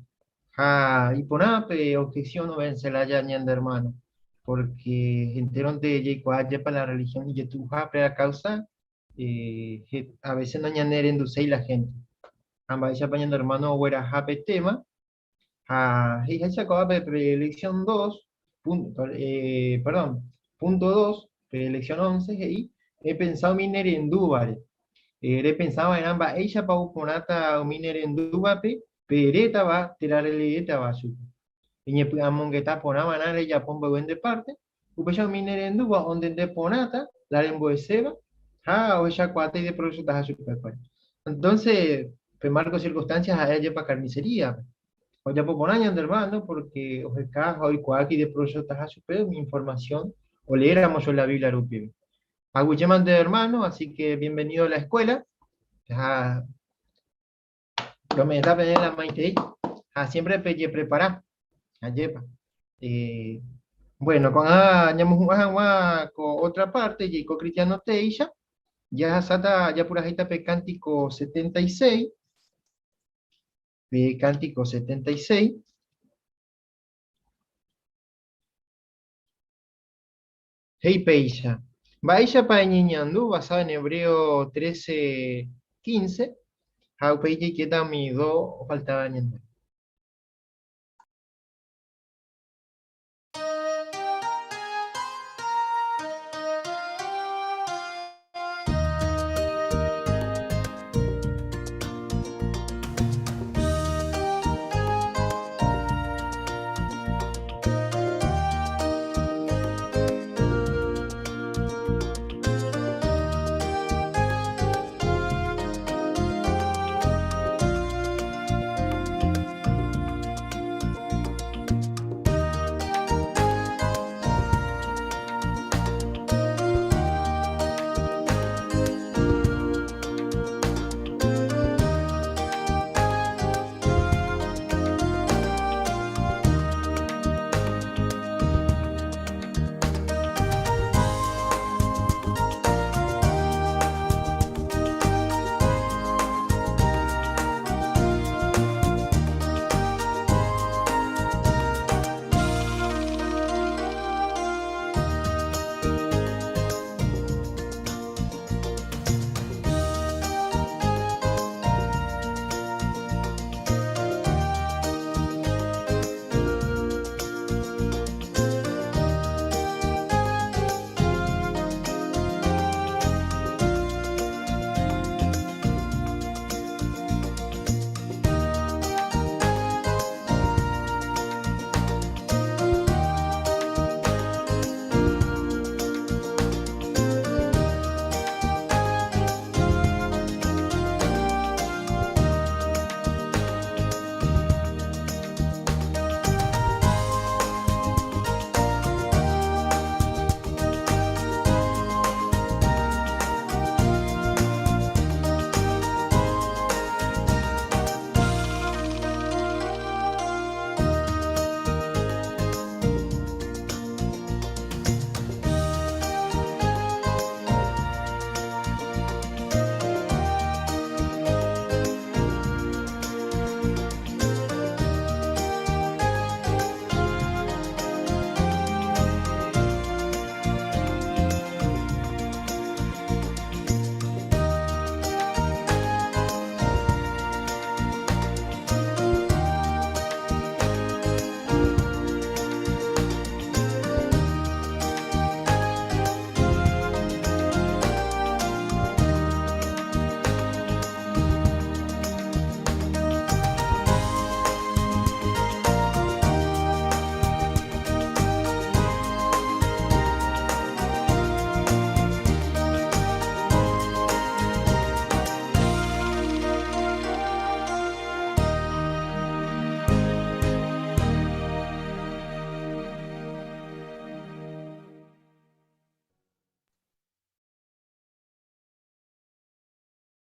Y por nada, objeción no vence la ya de hermano, porque enteron de ella para la religión y tu la causa, a veces no ñaner induce la gente. Ambas ya pañando hermano, o era jape tema. Y esa acaba de preelección 2, punto 2, preelección 11, y he pensado miner en Dúbare. He pensado en ambas, ella pa uponata o miner en Dúbape, pereta va, tirarle eta va su. Y ne amongueta ponama nada, ella pomba de parte, upecha miner en Dúba, donde de ponata, la lembo de seba, o ella cuata y de proceso a su pepa. Entonces, pues marco circunstancias a ella para carnicería. Hoy ya por año hermano, porque os caso hoy cualquier de proyectos a su mi información, o leéramos en la Biblia Rupi. Hago llaman de hermano, así que bienvenido a la escuela. Prometa pedir la maite, siempre pelle preparar. Bueno, con otra parte, y con Cristiano Teisha, ya sata, ya por ahí está Cántico 76. Cántico 76, Hey Peisha. Baisha pa ñiñandu, basado en Hebreo 13:15. How Peisha quieta mi do faltaba ñanda.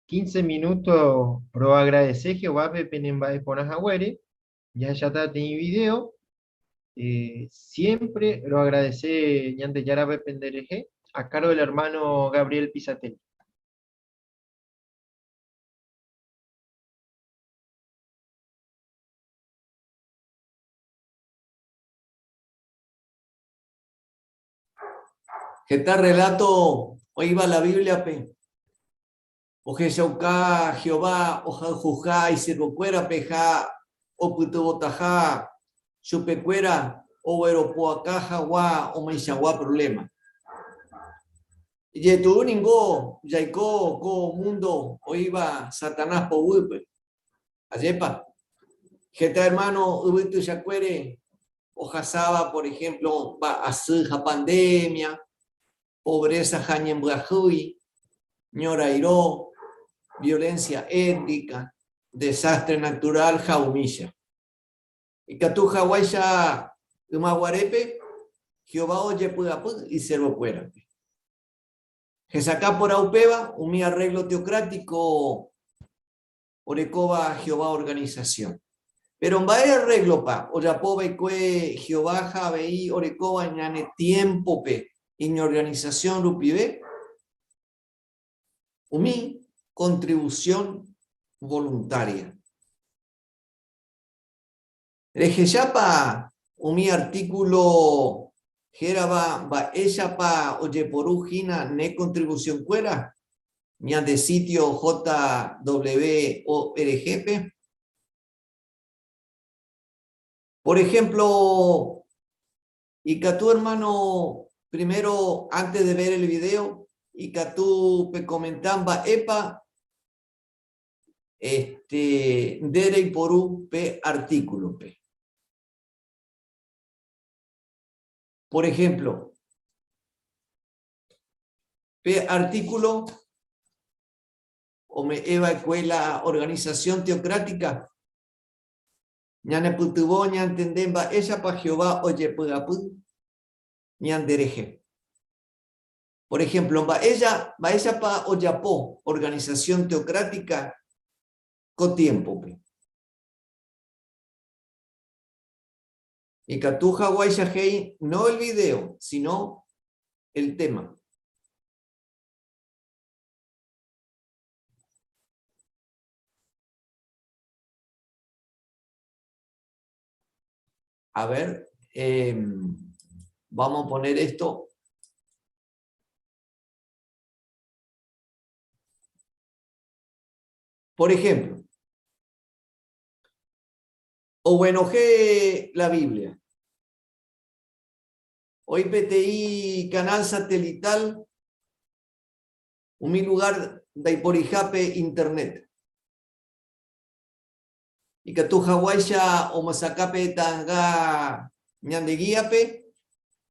$15 minutos pro agradecer Jehová pepenemba de Ponajagüere. Ya está en video. Siempre lo agradece ñante yara pependereje a cargo del hermano Gabriel Pisatelli. ¿Qué tal relato? Hoy va la Biblia, pe. Oje Shauka, Jehová, Oja Jujá, y Serocuera, Peja, Oputubotajá, Chupecuera, Overopoacá, Jaguá, Omeishagua, problema. Y tu ningo, Yaiko, Go, Mundo, Oiva, Satanás, Powupe. Ayepa. ¿Qué tal, hermano? Ubitu Yacuere, Ojasaba, por ejemplo, va a Suja, pandemia, pobreza, Jañembrajuy, Ñorairó, violencia étnica, desastre natural, jaumilla. Y Catu Hawaii Umaguarepe, Jehová oye Pudapu y Servo Cuera. Jesacá por Aupeba, un arreglo teocrático, Orecoba, Jehová organización. Pero en vaya arreglo pa, Oyapobe Cue, Jehová Javeí, Orecoba, ñane tiempo pe, y mi organización Rupibe, mi contribución voluntaria. Rejeyapa, mi artículo Geraba va ella pa oye por ujina ne contribución cuera. Ñan de sitio JWORGP. Por ejemplo, y que tu hermano, primero, antes de ver el video, y que tú pe comentamba epa, dere y porú pe artículo pe. Por ejemplo, pe artículo, o me eva escuela organización teocrática, ñane putubo, ñan tendemba, ella pa Jehová, oye pugapu, ñan dereje. Por ejemplo, va ella pa Oyapo, organización teocrática, con tiempo. Pe. Y Katuja Hawái Shahei, no el video, sino el tema. A ver, vamos a poner esto. Por ejemplo, o bueno, la Biblia. Hoy PTI canal satelital, un lugar de Iporijape internet. Y que tu Hawái ya o Masacape tanga ñandeguíape,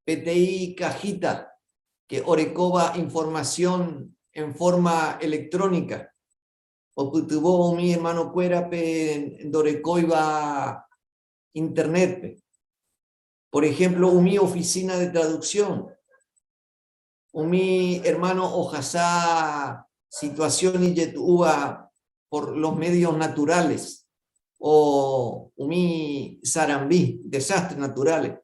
PTI cajita, que orecoba información en forma electrónica. O tuvo mi hermano cuerape dorecoiba internet. Por ejemplo, mi oficina de traducción. Mi hermano ojasá situación y yetuba por los medios naturales. O mi sarambí, desastres naturales.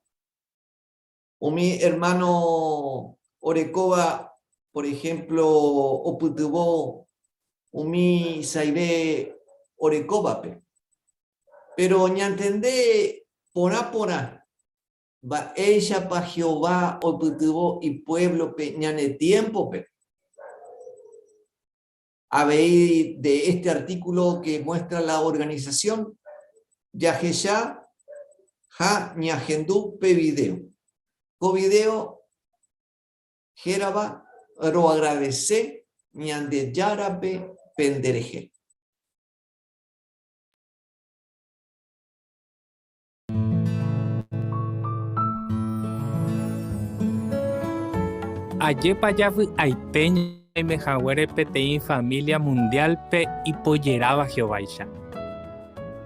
O mi hermano orecoba, por ejemplo, oputubó Umi saire orecobape. Pero ñantendé pora va ella pa Jehová oputubó y pueblo pe ñane tiempo pe. Habéis de este artículo que muestra la organización Yajeya ha ñagendú pe video. Co video Jeraba ro agradece ñande yarape pendereje. Ayepa yavu aipeña y mejahuere PTI familia mundial pe y polleraba Jehová.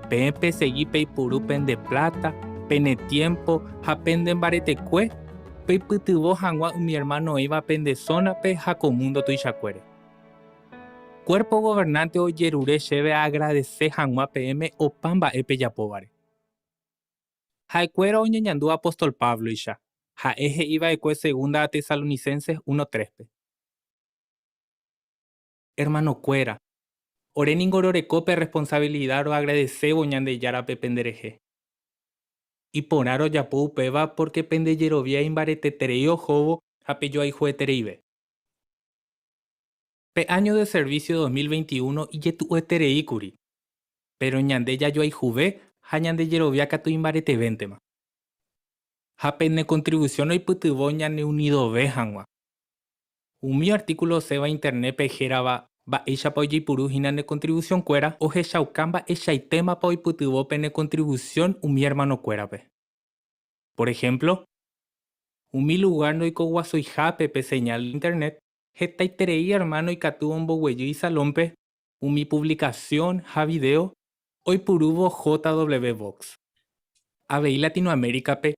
Pepe seguí pe y purupen de plata, pene tiempo, japenden baretecue, pe putubo jangua mi hermano iba pendezona pe jacomundo tu ishacuere. Cuerpo gobernante o yerure debe agradecer Hanwa PM o Pamba Epe Yapobare. Haikuera oñeñandú apóstol Pablo isha. Ha eje iba ecue segunda a Tesalonicenses 1:3. Hermano cuera. Oreningororecope responsabilidad o agradecer boñande yara pe pendereje. Y ponaro yapu peba porque pendeyerovia imbarete tereio jobo apello a hijo de tereibe. Pe año de servicio 2021 y yetu etereikuri. Pero ñande ya yo hay juve, ha ñande yerovia catu imbarete ventema. Ha penne contribución hoy putubo ñane unido vejanwa. Un mi artículo se va a internet pejeraba ba echa pa oye puru hinane contribución cuera o hechaucamba echa y tema pa hoy putubo penne contribución un mi hermano cuera pe. Por ejemplo, un mi lugar no ico guaso y jape pe señal internet. Heta y terei hermano y catuombo huello y salompe, mi publicación, ja video, hoy purubo JW Vox. Abei Latinoamérica pe,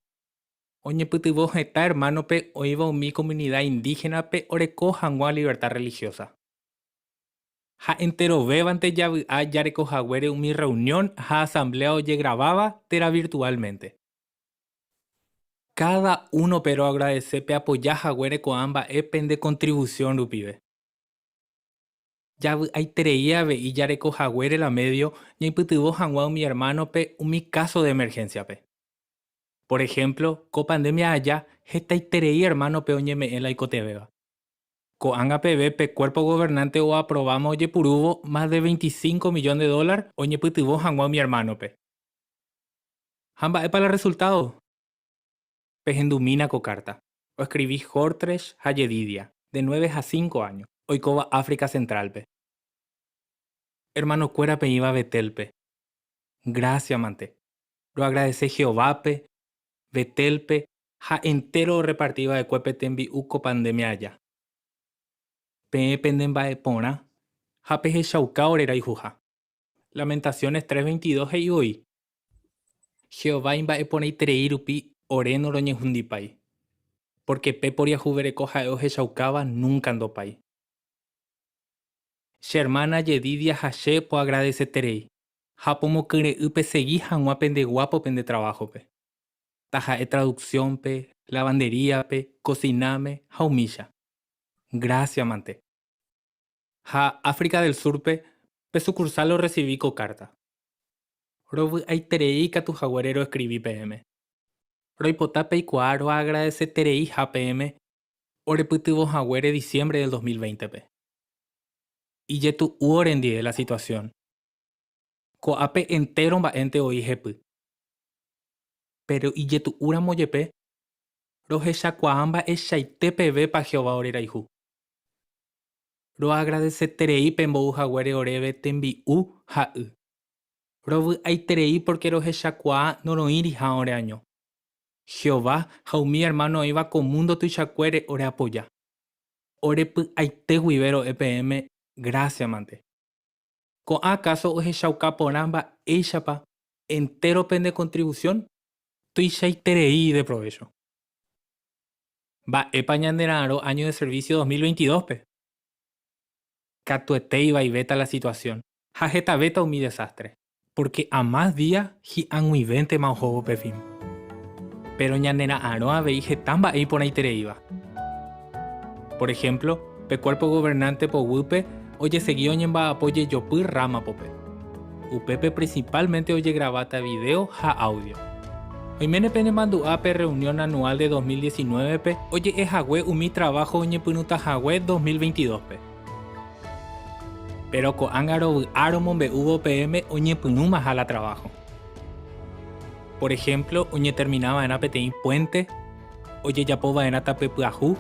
oñe putubo heta hermano pe, oiba mi comunidad indígena pe, oreco jangua libertad religiosa. Ja entero bebante ya a yareco jaguere mi reunión, ja asamblea oye grababa, tera virtualmente. Cada uno pero agradece pe apoyar jaguere coamba epen de contribución rupibe. Ya hay treía ve y ya reco jaguere la medio, y putuvo jangua mi hermano pe mi caso de emergencia pe. Por ejemplo, co pandemia allá, gesta iterei hermano peoñeme en la icotebeba. Co anga PB, cuerpo gobernante o aprobamos oye purubo más de 25 millones de dólares, oñe putivo hangua mi hermano pe. Hamba es para el resultado. Pehendumina co carta. O escribí Jortresh Hayedidia, de 9 a 5 años. Oikova África Central pe. Hermano cuera pe iba Betelpe. Gracias mante. Lo agradece Jehová pe, Betelpe, ja entero repartiva de cuepetembi uco pandemia allá. Pe pendemba de pona, ja peje shauka orera y juja. Lamentaciones 3:22 e hoy. Jehová imba e pone itreirupi oreno roñe hundipai. Porque pe poria jubere coja eoje shaukaba nunca ando pai. Shermana Yedidia Hashe po agradece terei. Japomo kere upe segui hangua pende guapo pende trabajo pe. Taja e traducción pe, lavandería pe, cociname, jaumilla. Gracias mante. Ja África del Sur pe sucursal lo recibí co carta. Robu ay terei ka tu jaguarero escribí PM. Roipota pe cuaro agradece terei ja PM. Ore putivo jaguere diciembre del 2020 pe. Y ye tu uorendi de la situación. Ko ape entero va ente o IGP. Pero y ye tu ura moyepe. Roje shakuamba es shaite PV pa Jehová orera ihu. Ro agradece terei pembo jaguere orebe tembi u ha u. Robu ay terei porque roje shakua no lo iri ha ore año. Jehová, jaumi hermano iba con mundo tu shakuere ore apoya. Ore pu ay te huibero EPM, gracias mante. ¿Con acaso oje shauka poramba eishapa entero pende contribución? Tui terei de provecho. Va epañanderaro año de servicio 2022 pe. Catuete iba y veta la situación. Jajeta veta mi desastre. Porque a más días hi angui 20 más jobo pe fin. Pero ñanera aroa veije tamba y por ahí iba. Por ejemplo, pe cuerpo gobernante po wupe oye seguió ñemba apoye yopu rama pope. UPP principalmente oye grabata video ja audio. Hoy mene pene mandu AP reunión anual de 2019 pe oye es jagüe umi trabajo oñe punuta jagüe 2022 pe. Pero co angaro aromombe hubo PM oñe punuma jala trabajo. Por ejemplo, oñe terminaba en APTI puente, oye yapoba en atape puajú,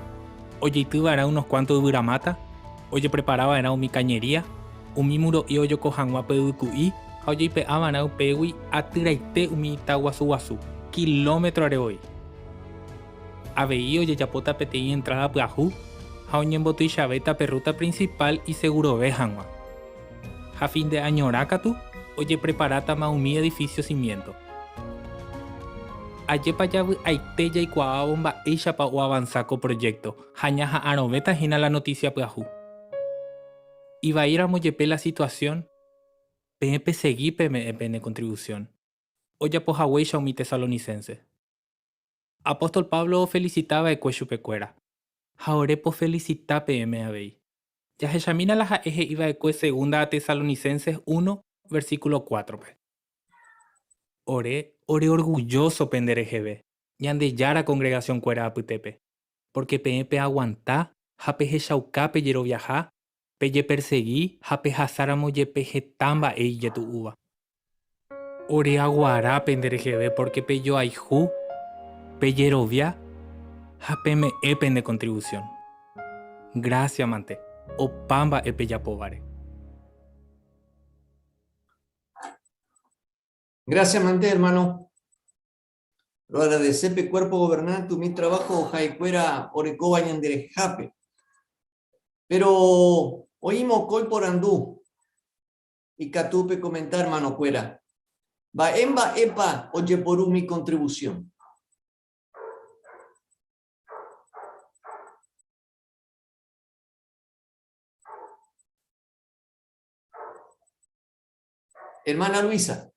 oye tuba era unos cuantos de buramata, oye preparaba era umi cañería, umi muro y oyo cojangua peducuí, oye pe amanau pewi atiraite umi taguasuasu, kilómetro areoi. Aveí oye yapota PTI entrada puajú, oñe embotui chaveta perruta principal y seguro vejangua. A fin de año rakatu, oye preparata maumi edificio cimiento. Ayepa yabu aiteya y cuava bomba eishapa o avanzaco proyecto. Hañaja aroveta gina la noticia puajú. Iba a ir a moyepe la situación. PMP seguí PMP contribución. Oya po Hawái Xiaomi tesalonicense. Apóstol Pablo felicitaba e cuechupecuera. Jaore po felicita PMABI. Ya Jeshamina la eje iba de cue segunda a Tesalonicenses 1, versículo 4. Ore orgulloso pendere GB. Ñande yara congregación cuera aputepe. Porque PMP aguantá, japeje shaucape yero viajá, peye perseguí, jape hasáramo ye peje tamba eye tu uva. Ore aguará pendere GB porque peyo aijú, peyero via, japeme pende contribución. Gracias mante. O pamba epeyapovare. Gracias, Mante, hermano. Lo agradece cuerpo gobernante, mi trabajo, jaicuera, orecoba y jape. Pero oímos coy por andú. Y catupe comentar, hermano cuera. Va emba epa, oye por mi contribución. Hermana Luisa.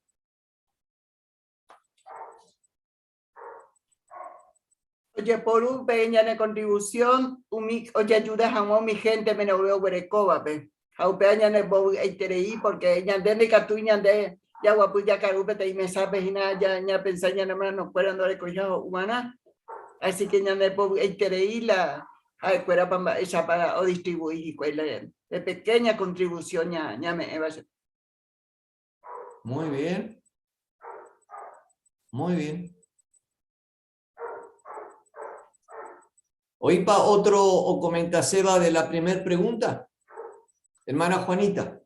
Oye, por un peña de contribución, oye, ayuda a mi gente, me no veo huerecoba, pe. Au peña de bo eiterei, porque ella de catuña de ya guapo ya carupe te me sabes y nada ya pensé ya nada no puedo andar cogido humana así que ya no puedo interés la escuela para esa para o distribuir escuela de pequeña contribución ya me va a ser. Muy bien. Muy bien. ¿Oí para otro o comenta Seba de la primera pregunta? Hermana Juanita.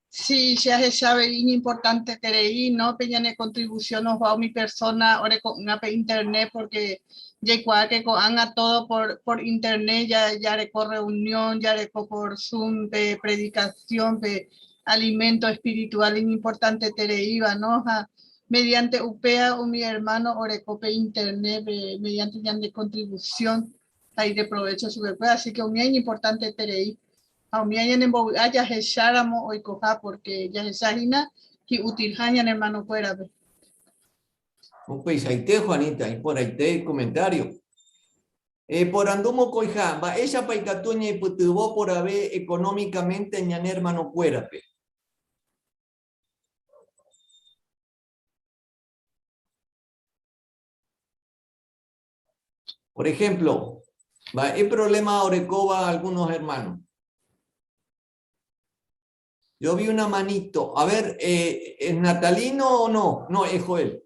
Sí, ya se sabe, es importante que no peñane contribución nos va a mi persona ahora con una internet porque ya igual que haga todo por internet ya recorre reunión ya recorre por Zoom de predicación de alimento espiritual es importante iba no mediante UPEA o mi hermano orecope internet mediante ya de contribución ahí de provecho super así que es importante terei a mí hay en ya se sharamo hoy coja porque ya se sarina que utilhañan hermano fuera. Pues ahí te, Juanita, y por ahí te comentario. Por andumo coija, va ella paicatuña y putubo por haber económicamente ñan hermano cuérape. Por ejemplo, va el problema orecoba a algunos hermanos. Yo vi una manito. A ver, ¿es Natalino o no? No, es Joel.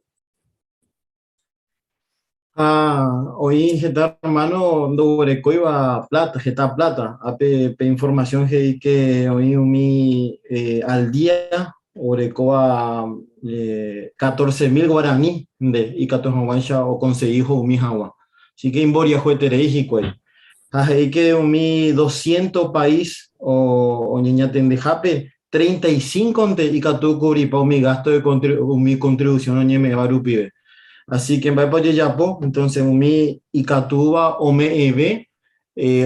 Hoy está hermano do coiba plata, está plata. Pe información que hoy al día orecoa 14.000 guaraní de y 14 o conseguijo mi agua. Así que imboria fue tereijico. Ahí que 200 país o niña tende jape 35 de y catu cubri pa mi gasto de mi contribución oñe me va rupibe. Así que va para Yapo, entonces mi Icatuba o me eve,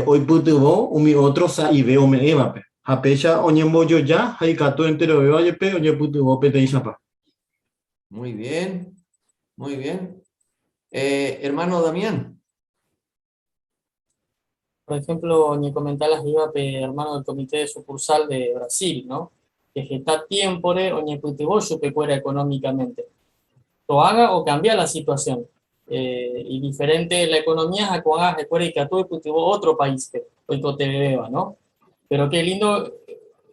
hoy putubo, mi otro sa y ve o me eva. Apecha oñembo yo ya, hay catu entero veo ayepe, oye putubo pete y zapa. Muy bien, muy bien. Hermano Damián. Por ejemplo, ni comentar las iba hermano del comité de sucursal de Brasil, ¿no? Que está tiempo o ni putibollo que fuera económicamente. Lo haga o cambia la situación. Y diferente la economía a cuando recuerda que a todo cultivó otro país que hoy te beba, ¿no? Pero qué lindo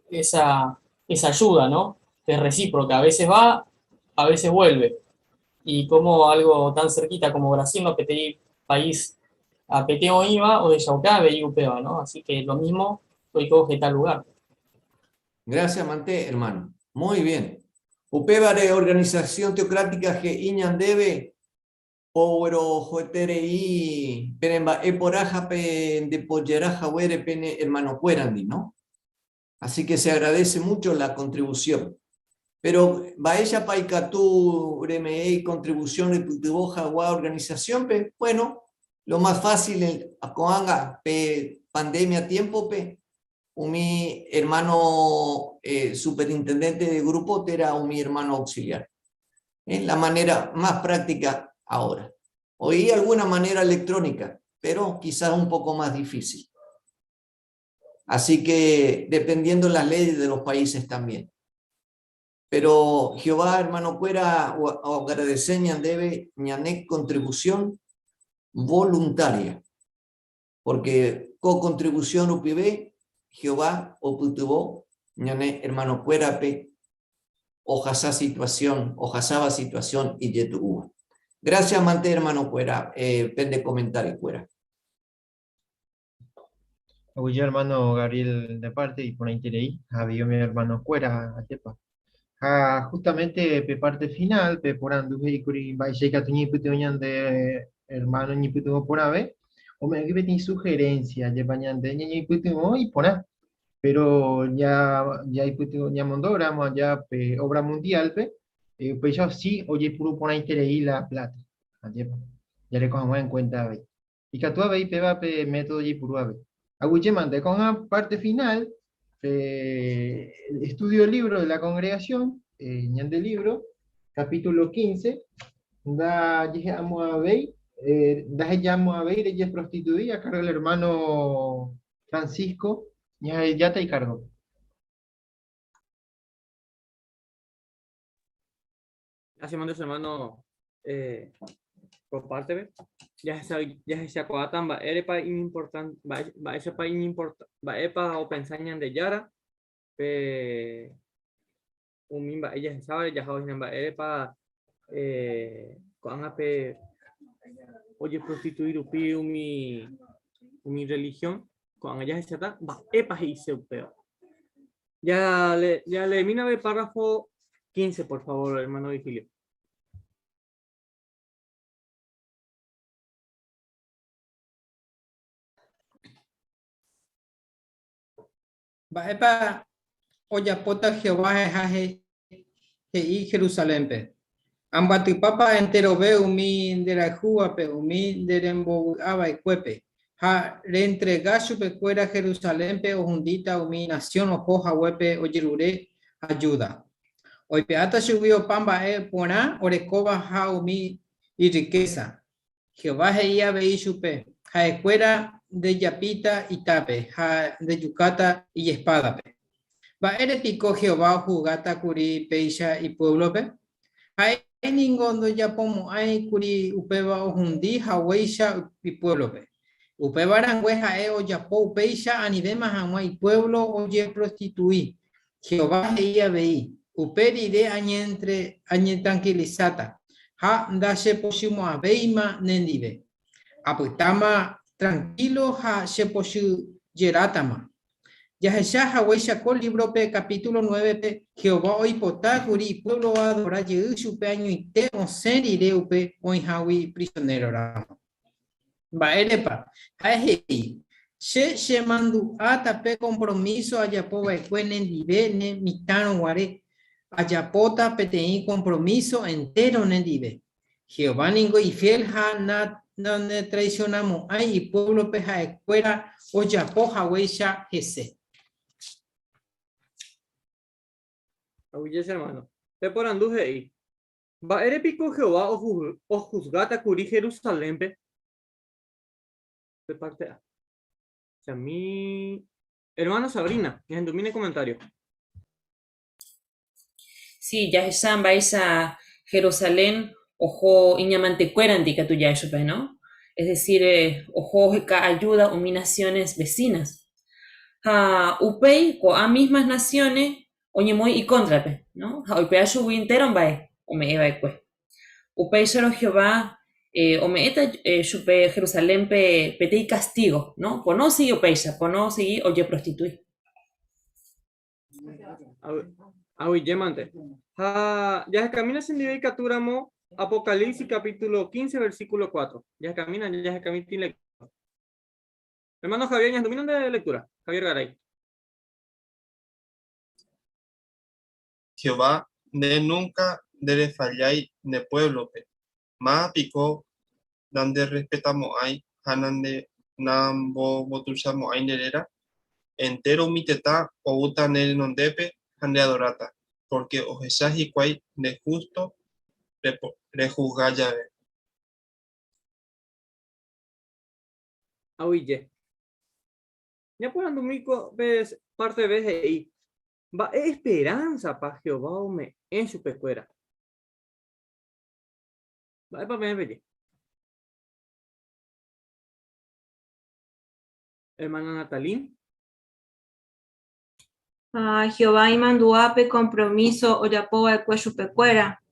esa ayuda, ¿no? Que es recíproca, a veces va, a veces vuelve. Y como algo tan cerquita como Brasil, no que país a Peteo iba o de Yaucabe y Upeba, ¿no? Así que lo mismo hoy coge tal lugar. Gracias, Manté, hermano. Muy bien. Upeba de Organización Teocrática que Iñan debe Powero Joterei Penemba Eporaja de Polleraja Huere Pene hermano Cuerandi, ¿no? Así que se agradece mucho la contribución. Pero Baella Paicatú Remei contribución de Putiboja Gua organización, pe, bueno, lo más fácil es acoanga pe pandemia tiempo pe. Mi hermano superintendente de grupo era mi hermano auxiliar. Es la manera más práctica ahora. Oí alguna manera electrónica, pero quizás un poco más difícil. Así que dependiendo las leyes de los países también. Pero Jehová, hermano Cuera, agradecer debe ñanek contribución voluntaria. Porque co-contribución UPB, Jehová, o putubó, ñanek hermano Cuera, pe, ojasá situación y yetuúa. Gracias, Mante, hermano Cuera. Pende comentario, Cuera. Oye, hermano Gabriel de parte y por ahí, había mi hermano Cuera, atepa. Justamente pe parte final, pe por andu veicuri vai checa tu niputu de hermano niputu por ave, o me que tiene sugerencia de bañan de niputu y pona. Pero ya iputu ya mondogramo ya pe obra mundial pe, pues ya sí, oye puro pona interés la plata. Atepa. Ya le cogemos en cuenta ve. Y que tu ave pe va pe método y puro ave. Aguche mande con la parte final estudio el libro de la congregación, ñan del libro, capítulo 15, da llegamos a ver, ella es prostituida, carga el hermano Francisco, Ya te cargo. Así mando su hermano compárteme. Ya se acuatan, va erepa importante, va ese pa importante, va epa o pensañan de Yara, umimba ella se sabe, ya joven va erepa, con ape, oye prostituir upi mi religión, con ella se trata, va epa y se upeo. Ya le mina el párrafo 15, por favor, hermano Vigilio. Baepa oyapota Jehová jejaje y Jerusalén pe. Ambatipapa entero ve umi de la jua pe umi de rembo aba y cuepe. Ha reentregacho pe fuera Jerusalén pe ojundita umi nación o poja huepe oyirure ayuda. Hoy peata subió pamba pona orecoba ha umi y riqueza. Jehová heía veí supe. Ha escuela de yapita y tape. Ha de yucata y espada pe. Va ere pico Jehová jugata curi peisha y pueblo pe. Hay ningondo ya pomo hay curi upeba ojundi haweisha y pueblo pe. Upeba rangüeja o yapo upeisha anidema jamás y pueblo oye prostituí. Jehová heía veí. Uperi de añentre tranquilizata. Ha dashe posimo a veima nendive. Aputama tranquilo ha se poshu yeratama. Yahesha Haweisha con libro P capítulo 9 P Jehová hoy potaguri pueblo adora Yehu pe año y te o seri upe hoy hawi prisionero ramo. Baerepa haehei se mandu atape compromiso ayapoba ecuenen dive ne mitano guare ayapota peteí compromiso entero nendive. Jehová ningo y fiel ha na donde traicionamos ay y pueblo peja escuela o yapo Haweisha ese. Oye, hermano, te por anduje ahí. Va ere pico Jehová o juzgata curi Jerusalén pe. De parte A. O sea, mi hermano Sabrina, que domine comentario. Sí, ya están vais a Jerusalén, ojo, iñamantecueran tika tu ya ¿no? Es decir, ojo, ayuda a naciones vecinas. Upei, con a mismas naciones, oye, muy y contrape, ¿no? Upei a su winteron bae, o me eva ekwe. Upei solo Jehová, o me eta supe Jerusalén pete y castigo, ¿no? Por no seguir upeisa, por no seguir oye prostituir. Awi yemante. Ya se camina sin nivel capturamos Apocalipsis capítulo 15 versículo 4. Ya se camina sin lectura. Hermano Javier, ¿ya dominan de lectura? Javier Garay. Jehová de nunca de falláis de pueblo pe. Más pico donde respetamos hay hanan de nambo botusamo hay nerera entero miteta o uta nel nondepe hande adorata porque ojesas y cuay de justo rejuzga llave. Awiye. Ya por andumico ves parte ves ahí. Va esperanza para Jehová me en su pescuera. Va para ver. Hermana Natalín. Jehová y manduape compromiso o yapoa de cuello pecuera.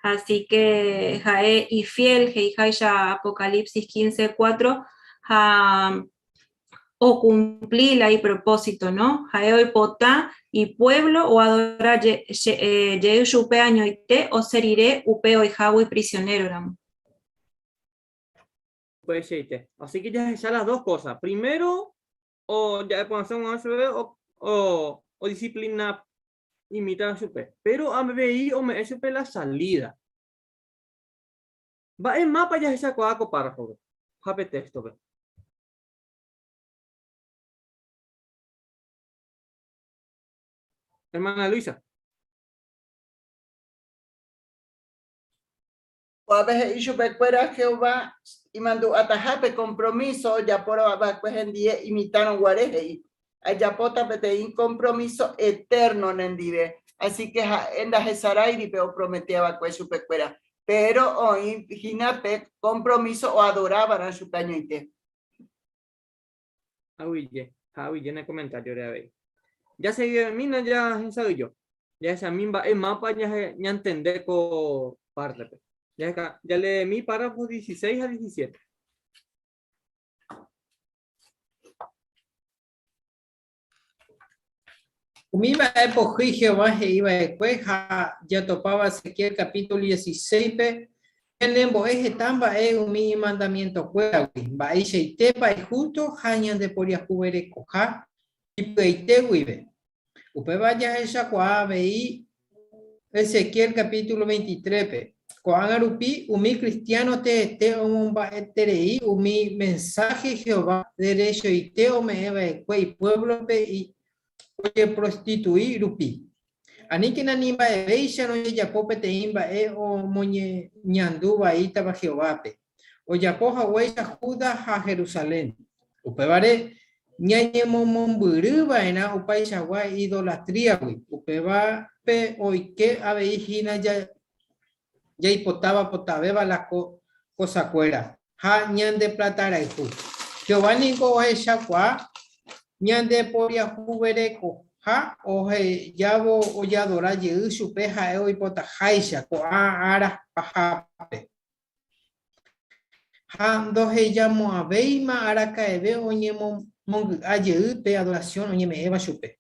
Así que jae y fiel, ya Apocalipsis 15:4, o cumplir y propósito, ¿no? Jae hoy potá y pueblo o adorar ye yupe año y te o seriré upeo y jawi prisionero ramo. Pues sí, así que ya las dos cosas. Primero, o ya cuando hacemos un ACB o disciplina imitar a su pe. Pero a MBI o me SP la salida. Va en mapa ya se acuerda párrafo. Jape texto. Ve. Hermana Luisa. A veces hizo pecuera Jehová y mandó atajape compromiso ya por abajo en día imitaron guareje Ayapota peteín compromiso eterno nendive. Así que en la Jesaray pero prometía que su pecuera. Pero hoy Ginape compromiso o adoraba a su pañoite. Ahuille en el comentario de hoy. Ya se mina ya sabe yo. Ya esa misma es mapa ya entender con parte. Ya le mi párrafo 16 a 17. Umiba epoji Jehová iba de cueja, ya topaba Ezequiel capítulo 16, enembo eje tamba umi mandamiento cueva, va y se tepa y justo, jañan de poria jubere coja, y peite vive. Upe vaya esa cuá veí Ezequiel capítulo 23, Coan arupi, umi cristiano te omba eterei, umi mensaje Jehová, derecho y te ome eva de cuey pueblo pe y oye prostituir rupi. Ani que nanimba e veisha no ya pope te imba o moñe ñanduba ita ba Jehová pe. O ya poja huecha Juda a Jerusalén. Upevare ñañe momomburuba ena upaisha gua idolatría wi. Upeva pe oike aveijina ya hipotaba potabeba la cosa cuera. Ha ñan de plata raifu. Jehová ningo echa gua ñande poria jubereko ha oje yabo oyadora ye supe ha e ipota haisha ko ara pahape ha doje llamo a beima ara kaebe oñemo mongu aye pe adoración oñeme eva supe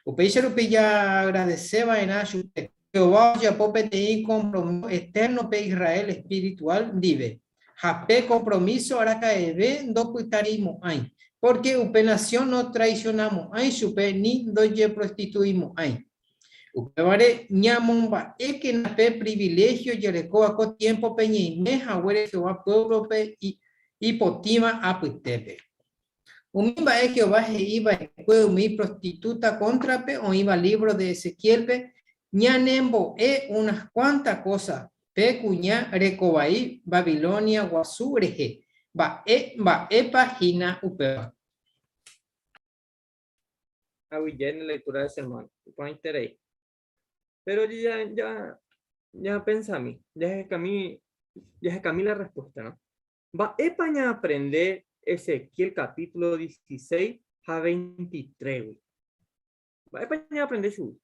upeisha rupe ya agradeceba en a supe Jehová ya pope te compromiso eterno pe Israel espiritual dive ha pe compromiso ara kaebe do putarimo ay porque upe nación no traicionamos ay supe ni doye prostituimos ay upe vare ñamomba que nape privilegio yerecoa co tiempo peñi meja huere Jehová pueblo pe y potima aputepe umimba Jehová iba mi prostituta contra pe o iba libro de Ezequiel pe ñanembo unas cuantas cosas pe cuña recobaí Babilonia guasureje va página upeva. Ahuille en la lectura del sermón. Pero ya pensa a mí, ya es que a mí la respuesta, ¿no? Va España a aprender Ezequiel capítulo 16 a 23, güey. Va España a aprender su.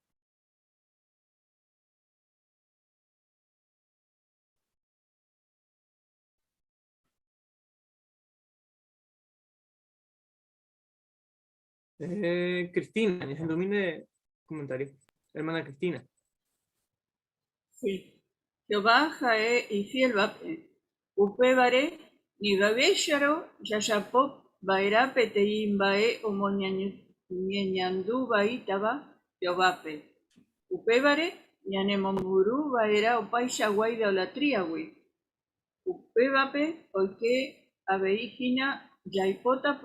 Cristina, ya domine comentario. Hermana Cristina. Sí. Jehová jae y fiel vape. Upevare ni babesharo yashapop bairape teim bae o moñandu baitaba Jehovape. Upevare ñanemomuru baera opaisha guay de olatriawi. Upevape oike abeigina yaipota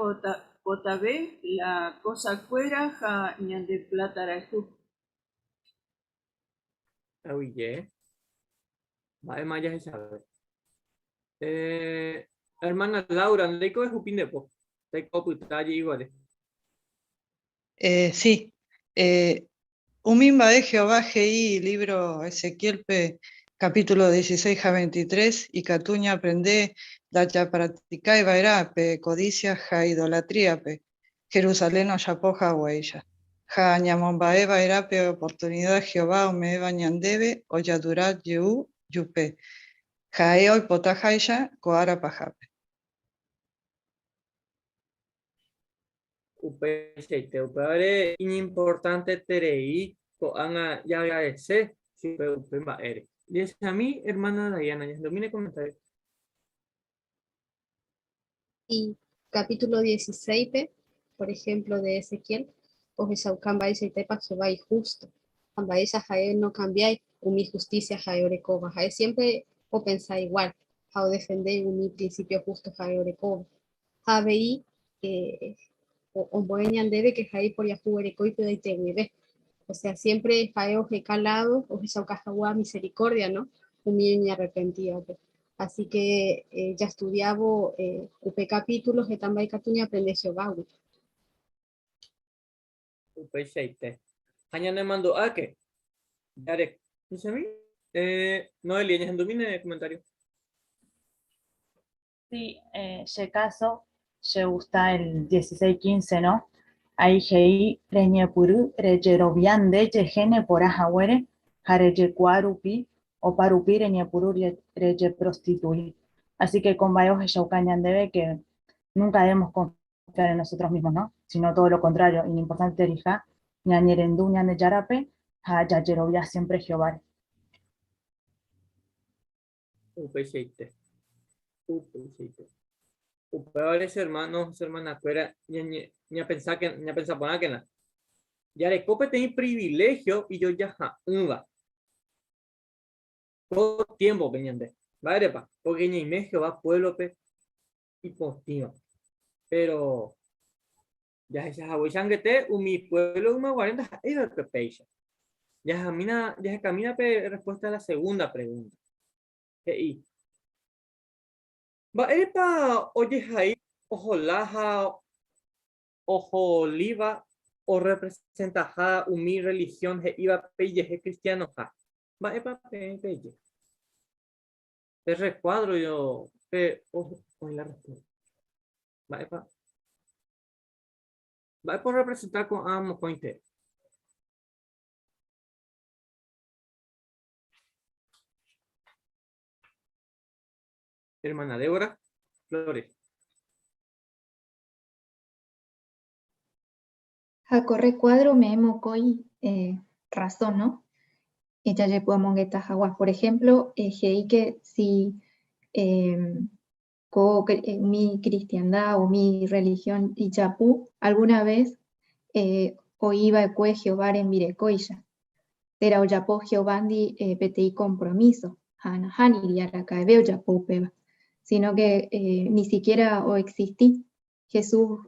potabe la cosa cuera ja ñande plata rajú. Oye, va Maya se sabe. Hermana Laura, ¿leiko es upinde po? ¿Leiko putalle igual? Sí. Umimba de Jehová GI, libro Ezequiel capítulo 16 a 23, y Catuña aprende la practica y vairá codicia ja idolatría Jerusalén o yapoja huella. Ja ñamombae vairá oportunidad Jehová o me bañandebe o yadurá yeu yupe. Ja hoy potajaisha coara pajape. Upare importante terei ko anga ya agradecer si upe ere. Dice a mí, hermana Diana, ya domine comentario. Y capítulo 16, por ejemplo, de Ezequiel, pues esa cambaisa y tepa Jehová y justo. Cambaisa jae no cambiáis, mi justicia jae orecoba. Jae siempre o pensar igual, jao defender mi principio justo jae orecoba. Javeí, o boeñan debe que jae por yahu oreco y pedai te huive. O sea, siempre jae oje calado, o esa cajagua misericordia, ¿no? Un arrepentido. Así que ya estudiaba UP capítulos de Tamba y Catuña aprende Jehová. Upeichaite. Mañana mando a que. Daré. ¿Dice a mí? Noelia, ¿ya domine el comentario? Sí, ese caso, se gusta el 16-15, ¿no? Ahí hei reñepuru reyerobiande yejene por ajahuere jareyekuarupi o parupi reñepuru reye prostituir. Así que con Bayos Shaukanyan debe que nunca debemos confiar en nosotros mismos, ¿no? Sino todo lo contrario, y lo importante erija, ñañerendu ñane yarape, ha yayerobia siempre Jehová. Upeichaite. Upeichaite. Upeores hermanos, hermanas, fuera, ya pensaba que, ya pensaba poner que nada. Ya de cope tenía privilegio y yo ya iba. Todo tiempo venían de. Vale, pa, porque ni México va pueblo pe y postino. Pero ya se te mi pueblo una 40 es el pepeisha. Ya camina pe respuesta a la segunda pregunta. Y va epa oye ahí ojo laja ojo oliva o representa mi religión he iba peye cristiano ja. Va epa peye. Te recuadro yo pe ojo con la respuesta. Va epa. Va por representar con amo con inter. Hermana Débora Flores. A corre cuadro me mocoi razón, ¿no? Ella le puede mongueta jaguas. Por ejemplo, que si mi cristiandad o mi religión y chapú alguna vez oíba el Jehová en Mirecoilla. Pero yapó Jehová di PTI compromiso. Hanahani diara caebeo yapó peba. Sino que ni siquiera o existí. Jesús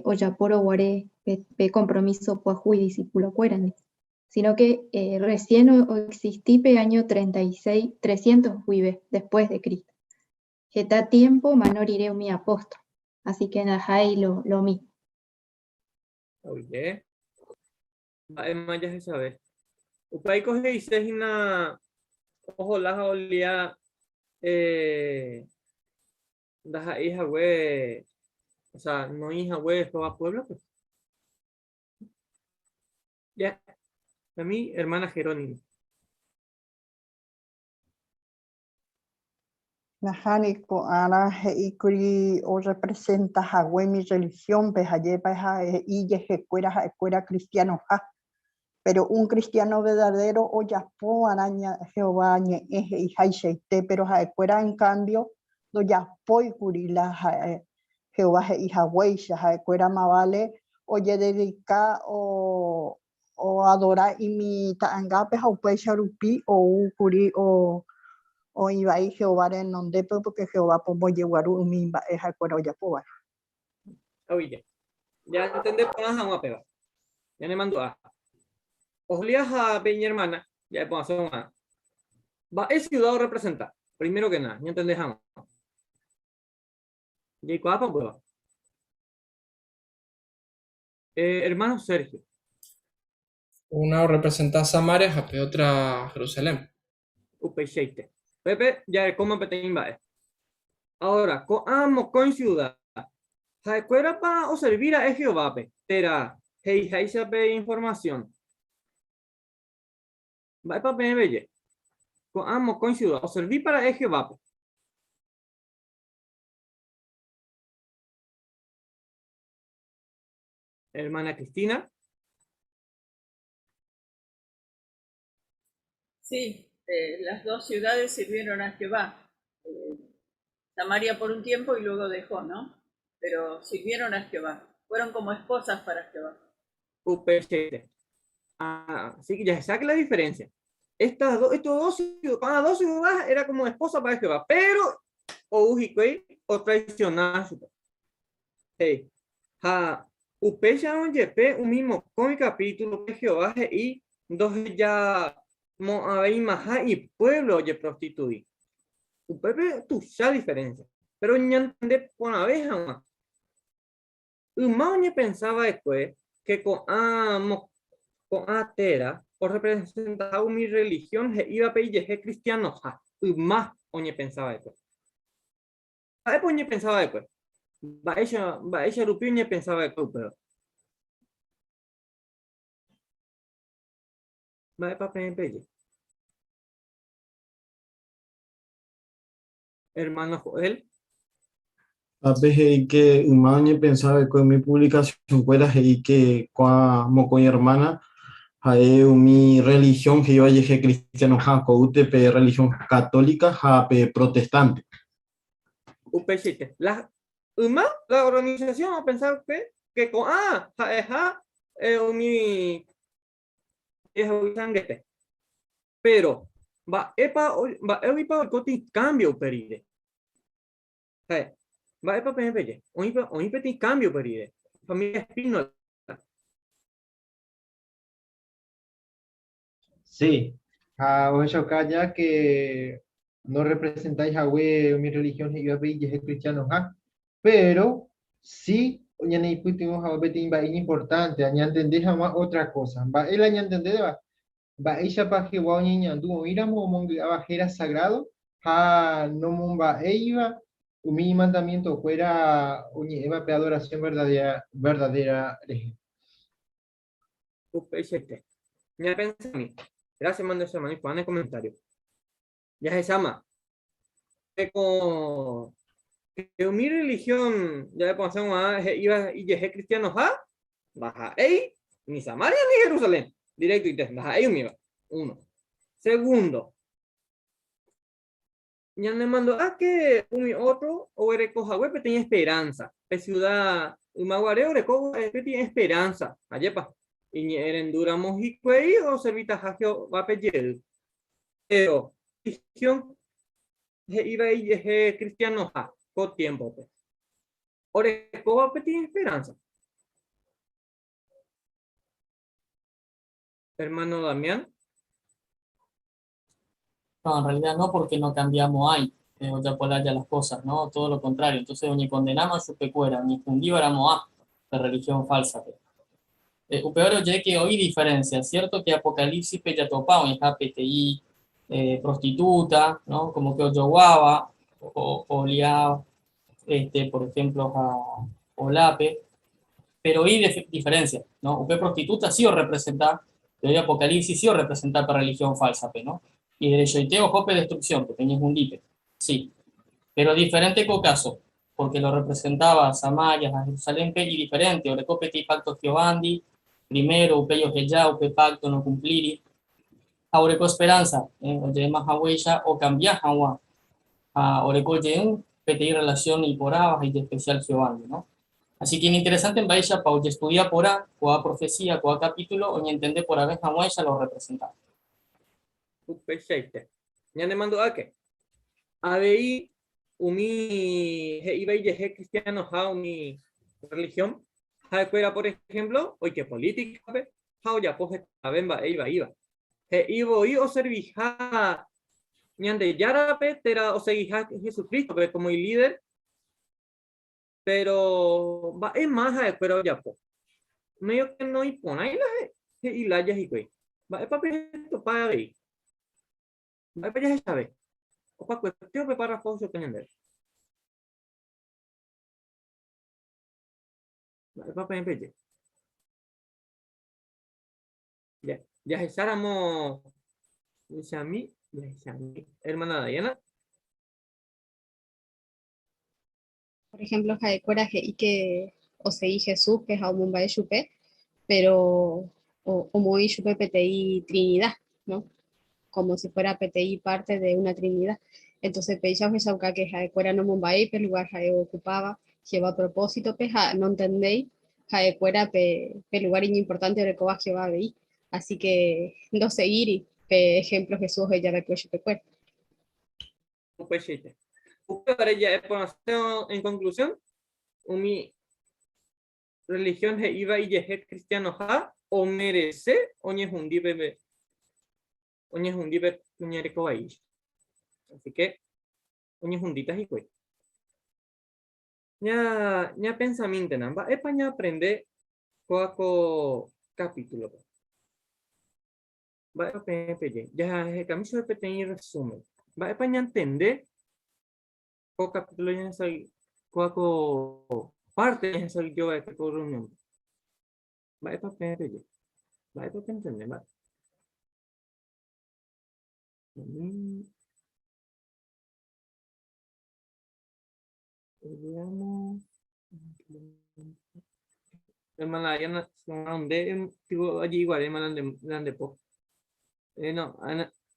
o yaporo guaré pe compromiso puajú y discípulo cueran. Sino que recién o existí pe año 36, 300 huive después de Cristo. Geta tiempo manoriré mi apóstol. Así que ahí lo mismo. Oye. Además ya se sabe. Upay coge y se una ojo laja olía daja hija güey. O sea, no hija güey, esto va a pueblo pues. Ya. A mí, hermana Jerónimo. Nahani ko ana ikuri o representa hagüe mi religión, pues ayepa y escuela cristiano ha. Pero un cristiano verdadero o ya po araña Jehová y haiseite, pero escuela en cambio do ya po curila Jehová y hagüeisha escuela más vale oye dedica o adorar y mi taangape haupe sharupi o curi o iba ahí Jehová en donde porque Jehová como llevaru mi es acuerdo ya po. Oye. Ya entendé por una agua pega. Ya me mandó a. Ojalá a mi hermana, ya puedo hacer una. Va es ciudad representa. Primero que nada, ya entendés a. Y cuál prueba. Hermano Sergio. Una representa Samaria, y otra Jerusalén. Upeicheite. Pepe, ya como peteín va. Ahora, con ciudad. Jaecuera para o servir a Jehová, tera, hei información. Va para belle. Con ciudad o servir para Jehová. Hermana Cristina. Sí, las dos ciudades sirvieron a Jehová. Samaria por un tiempo y luego dejó, ¿no? Pero sirvieron a Jehová. Fueron como esposas para Jehová. Upechete. Así que ya se saca la diferencia. Estos dos ciudades era como esposa para Jehová, pero o ujiquei o traicionar. Hey, upecha un yepe un mismo con el capítulo de Jehová y dos ya Moabí maja y pueblo oye prostituir. Upepe tu ya diferencia, pero ya entiende por una vez jamás. Umañe pensaba después que con atera, por representar mi religión, iba a pedir cristiano, más oñe pensaba después. Después oñe pensaba después. Va ella rupiñe pensaba después, pero. Va para pedir. Hermano Joel. A veces que Umaña pensaba que en mi publicación fuera que como con mi hermana mi religión que iba a llegar cristiano jaco UTP religión católica jape protestante. UPCT. La organización a pensar que con mi pero va epa cambio peride. Va epa PNP. Oí petit cambio peride. Familia Espino. Sí, vos ya que no representáis a mi religión y yo es cristiano, pero sí, ya ni putimos a ver importante, ya entendés jamás otra cosa, va, él ya entendés, va, ella para que va niña, tú miramos a bajera sagrado, no mumba ella, mi mandamiento fuera una adoración verdadera. UPCT. Ya pensé a mí. Gracias, mando ese hermano y pon en el comentario. Ya se llama. Que mi religión, ya le ponemos iba y llegué cristianos baja ni Samaria ni Jerusalén. Directo y tres, baja me iba. Uno. Segundo. Ya me mandó que un otro o recoja web tenía esperanza. La ciudad Umaguareo recoja tiene esperanza. Ayepa. Y ni erenduramos y cuey o servita jagio va a pedir. Pero religión iba y llegué cristianos por tiempo. Orecoba tiene esperanza. Hermano Damián. No, en realidad no, porque no cambiamos ahí, ya por allá las cosas, ¿no? Todo lo contrario. Entonces, ni condenamos a su pecuera, ni fundíbamos a la religión falsa. O peor es que hoy diferencia, ¿cierto? Que Apocalipsis ya topaba en PTI, prostituta, ¿no? Como que Oyoguaba, o liaba, por ejemplo, a Olape, pero hoy diferencia, ¿no? UP prostituta sí o representa, pero hoy Apocalipsis sí o representa para religión falsa, ¿no? Y derecho y teo, jope destrucción, que tenías un dipe, sí, pero diferente con caso, porque lo representaba a Samaria, a Jerusalén, y diferente, o le copeti pacto Giovandi, primero, upello que ya, upe pacto no cumpliri, Aureco esperanza, oye más a huella, o cambiar a Oreco un PTI relación y por abajo y de especial Giovanni, ¿no? Así que es interesante en Baisha para estudiar por A, cuál profecía, cuál capítulo, o ni entender por A vez a Baisha lo representa. Perfecto. Ya le mando a que. A ver, iba y llegué cristiano a mi religión. Fuera, por ejemplo, hoy que política, ya pues iba. Iba o servija ñande yarape, tera o seguija Jesucristo, como el líder. Pero va es más pero ya pues. Medio que no impone ahí la ya y güey. Va es para esto para ahí. Va para ya sabe. O para cuestión de párrafos que entender. Va es para empezar. Ya estáramos. Dice a mí. Hermana Diana. Por ejemplo, coraje y que o seguí Jesús, que es Aumumba de Chupe, pero o muy Chupe PTI Trinidad, ¿no? Como si fuera PTI parte de una Trinidad. Entonces, pensaba que Jaecuera no Mumbai, pero lugar Jae ocupaba, lleva a propósito, no entendéis, Jaecuera, lugar importante de Coba Jehová veí. Así que, no seguir y ejemplo Jesús, ella de Cuello Pecuera. Pues sí. Para ya en conclusión, mi religión iba y llegué cristiano o merece o ni es un dibe ahí. Así que oñe juntitas y pues ya pensamiento nada es para aprender Coaco capítulo. Va a PPY. Ya el camino de pequeño resumen. Va a entender. Co capítulo ya soy. Coaco parte ya soy yo de esta reunión. Va a PPY. Va a entender. Va. Veamos. Hermana, ya no digo allí igual, hermana de po. No,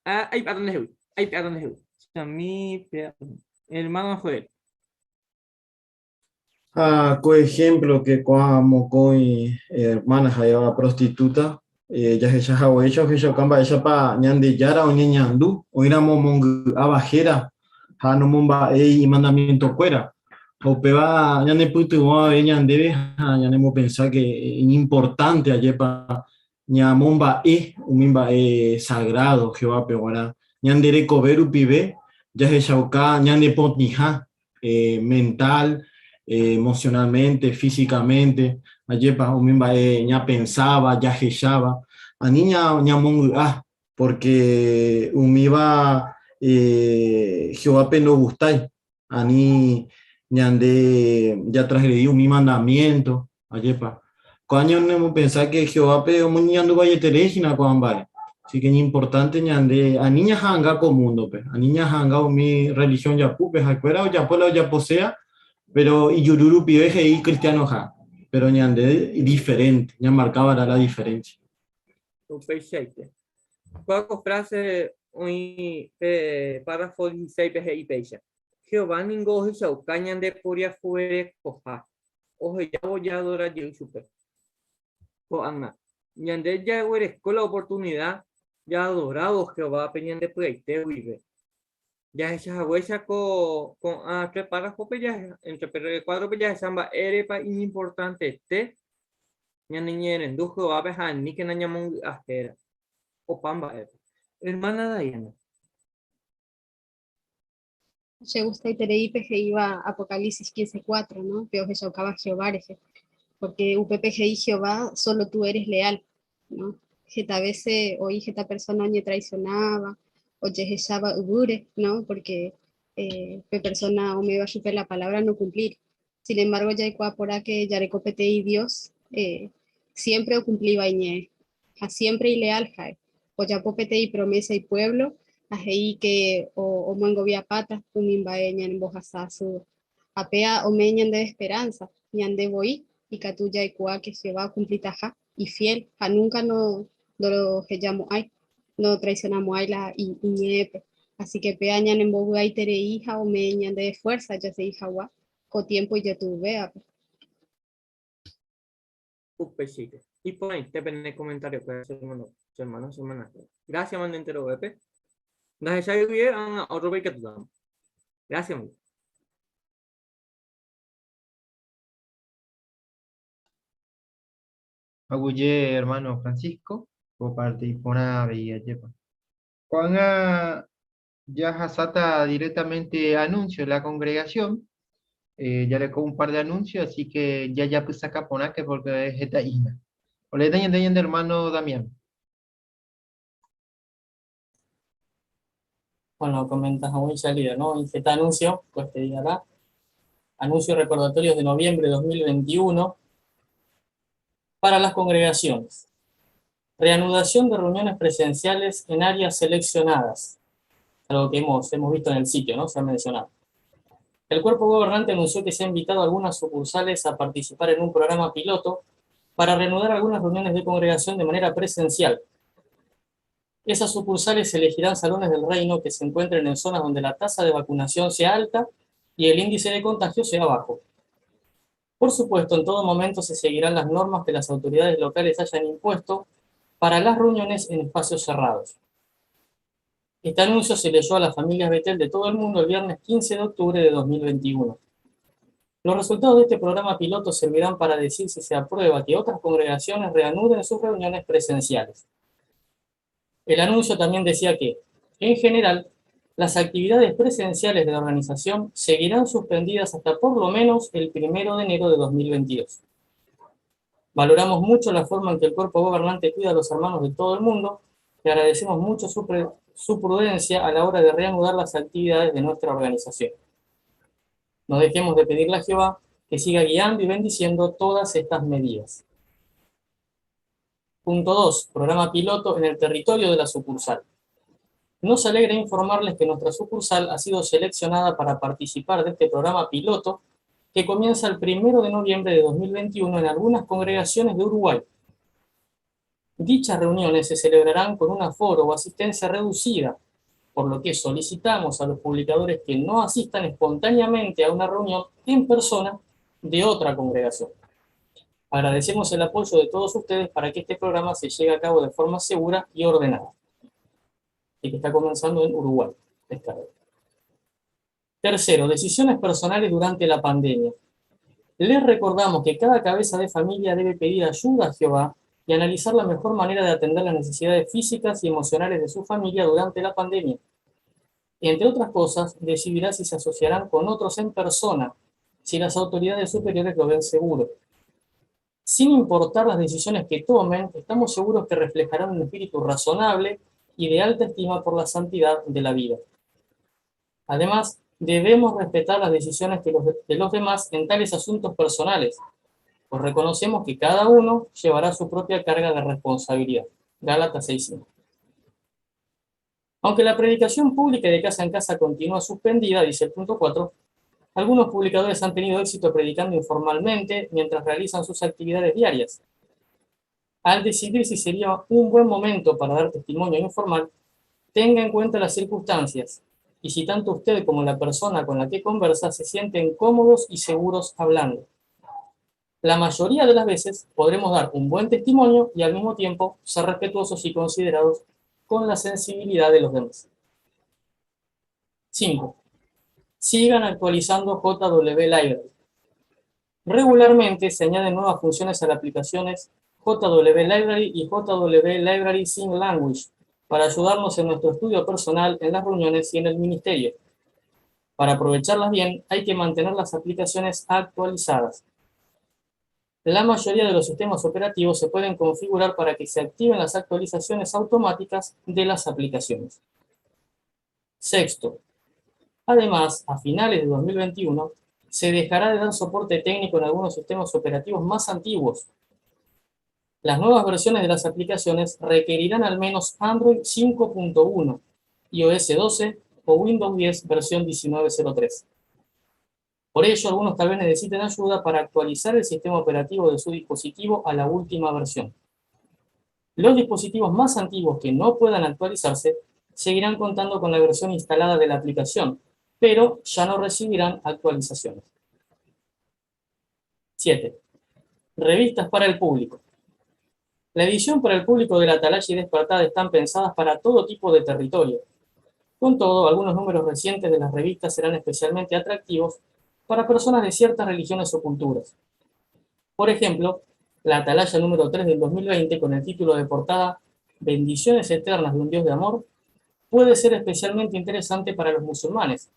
hay patrones, hay patrones. Mí, hermano Joel. Por ejemplo, que cuando coi hermanas allá prostituta, ya se ya hago hecho que yo camba ella pa ñande yara o ñandu, o ira mong abajera, ha no momba y mandamiento fuera. O peba ñande putu o ñande ha ñande mo pensar que es importante allá pa ñamomba umimba sagrado Jehová peguara ñande recoveru pibe, ya se shauka ñande potnija mental, emocionalmente, físicamente, ayepa umimba ya pensaba, ya gechaba, a niña ña porque umiba Jehová pe no gustai, ani ñande ya transgredí mi mandamiento, ayepa. Cuando no pensar que Jehová pe ñandu vaya terejina cuambare. Así que es importante ñande a niña hanga con mundo pe, a niña hanga mi religión ya pupe, jacuera o ya pola o ya posea. Pero y Yururu pibeje y cristiano ja, pero ñande diferente, ya marcaba la diferencia. Perfecto. Cuaco frase hoy párrafo 16 PGI pecha. Jehová ningo hizo cañan de puria fuere coja. Oje ya voy a adorar yo super. O Anna. Ñande ya eres con la oportunidad ya adorado Jehová peñan de pleite vive. Ya esa huella con tres párrafos ya entre cuatro ya samba erepa importante te ña niñeren dujo abeja ni que nañamon ajera o pamba hermana Diana. Se gusta y tereipe que iba Apocalipsis 15:4, ¿no? Pero que chocaba Jehová, porque UPPGI Jehová, solo tú eres leal, ¿no? Que a veces oí que esta persona me traicionaba, o que estaba ugure, ¿no? Porque la persona o me iba a chupar la palabra no cumplir. Sin embargo, ya hay por que ya recopete y Dios siempre cumplía y siempre y leal, o ya popete y promesa y pueblo, ahí que o muengo vía pata, umimba en bojasasu, apea o meñan de esperanza, ñan de voy y catuya y cua que se va a cumplir taja y fiel, a nunca no lo que llamo ay, no traicionamos ay la y ñepe. Así que peañan en bogu ay tere hija o meñan de fuerza, ya se hija gua, con tiempo y ya tu vea. Upechite. Y por ahí te ven en el comentario que su hermano. Gracias, man, entero, Pepe. Nos echamos bien a otro que tú damos. Gracias, man. Aguye, hermano Francisco, por parte y pona veía yepa. Cuando ya hasata directamente anuncio en la congregación, ya le con un par de anuncios, así que ya pues saca pona que porque es esta ina. O le dañan de hermano Damián. Bueno, comentas a muy salida, ¿no? Y este anuncio, pues te dirá, anuncios recordatorios de noviembre de 2021 para las congregaciones. Reanudación de reuniones presenciales en áreas seleccionadas. Algo que hemos visto en el sitio, ¿no? Se ha mencionado. El cuerpo gobernante anunció que se ha invitado a algunas sucursales a participar en un programa piloto para reanudar algunas reuniones de congregación de manera presencial. Esas sucursales elegirán salones del reino que se encuentren en zonas donde la tasa de vacunación sea alta y el índice de contagio sea bajo. Por supuesto, en todo momento se seguirán las normas que las autoridades locales hayan impuesto para las reuniones en espacios cerrados. Este anuncio se leyó a las familias Betel de todo el mundo el viernes 15 de octubre de 2021. Los resultados de este programa piloto servirán para decir si se aprueba que otras congregaciones reanuden sus reuniones presenciales. El anuncio también decía que, en general, las actividades presenciales de la organización seguirán suspendidas hasta por lo menos el 1 de enero de 2022. Valoramos mucho la forma en que el cuerpo gobernante cuida a los hermanos de todo el mundo y agradecemos mucho su prudencia a la hora de reanudar las actividades de nuestra organización. No dejemos de pedirle a Jehová que siga guiando y bendiciendo todas estas medidas. Punto 2. Programa piloto en el territorio de la sucursal. Nos alegra informarles que nuestra sucursal ha sido seleccionada para participar de este programa piloto que comienza el 1 de noviembre de 2021 en algunas congregaciones de Uruguay. Dichas reuniones se celebrarán con un aforo o asistencia reducida, por lo que solicitamos a los publicadores que no asistan espontáneamente a una reunión en persona de otra congregación. Agradecemos el apoyo de todos ustedes para que este programa se lleve a cabo de forma segura y ordenada, y que está comenzando en Uruguay esta vez. Tercero, decisiones personales durante la pandemia. Les recordamos que cada cabeza de familia debe pedir ayuda a Jehová y analizar la mejor manera de atender las necesidades físicas y emocionales de su familia durante la pandemia. Entre otras cosas, decidirá si se asociarán con otros en persona, si las autoridades superiores lo ven seguro. Sin importar las decisiones que tomen, estamos seguros que reflejarán un espíritu razonable y de alta estima por la santidad de la vida. Además, debemos respetar las decisiones de los demás en tales asuntos personales, pues reconocemos que cada uno llevará su propia carga de responsabilidad. Gálatas 6:5. Aunque la predicación pública de casa en casa continúa suspendida, dice el punto 4, algunos publicadores han tenido éxito predicando informalmente mientras realizan sus actividades diarias. Al decidir si sería un buen momento para dar testimonio informal, tenga en cuenta las circunstancias y si tanto usted como la persona con la que conversa se sienten cómodos y seguros hablando. La mayoría de las veces podremos dar un buen testimonio y al mismo tiempo ser respetuosos y considerados con la sensibilidad de los demás. 5. Sigan actualizando JW Library. Regularmente se añaden nuevas funciones a las aplicaciones JW Library y JW Library Sing Language para ayudarnos en nuestro estudio personal, en las reuniones y en el ministerio. Para aprovecharlas bien, hay que mantener las aplicaciones actualizadas. La mayoría de los sistemas operativos se pueden configurar para que se activen las actualizaciones automáticas de las aplicaciones. Sexto, además, a finales de 2021, se dejará de dar soporte técnico en algunos sistemas operativos más antiguos. Las nuevas versiones de las aplicaciones requerirán al menos Android 5.1, iOS 12 o Windows 10 versión 19.03. Por ello, algunos tal vez necesiten ayuda para actualizar el sistema operativo de su dispositivo a la última versión. Los dispositivos más antiguos que no puedan actualizarse seguirán contando con la versión instalada de la aplicación, pero ya no recibirán actualizaciones. 7. Revistas para el público. La edición para el público de la Atalaya y Despertada están pensadas para todo tipo de territorio. Con todo, algunos números recientes de las revistas serán especialmente atractivos para personas de ciertas religiones o culturas. Por ejemplo, la Atalaya número 3 del 2020, con el título de portada Bendiciones eternas de un Dios de amor, puede ser especialmente interesante para los musulmanes.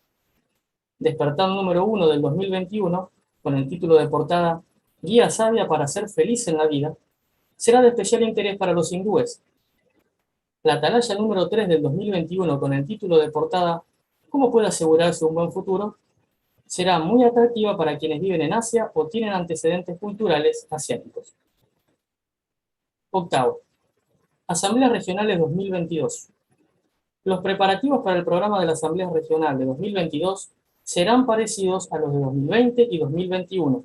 Despertar número 1 del 2021, con el título de portada Guía sabia para ser feliz en la vida, será de especial interés para los hindúes. La Atalaya número 3 del 2021, con el título de portada ¿Cómo puede asegurarse un buen futuro?, será muy atractiva para quienes viven en Asia o tienen antecedentes culturales asiáticos. Octavo, Asambleas Regionales 2022. Los preparativos para el programa de la Asamblea Regional de 2022 serán parecidos a los de 2020 y 2021.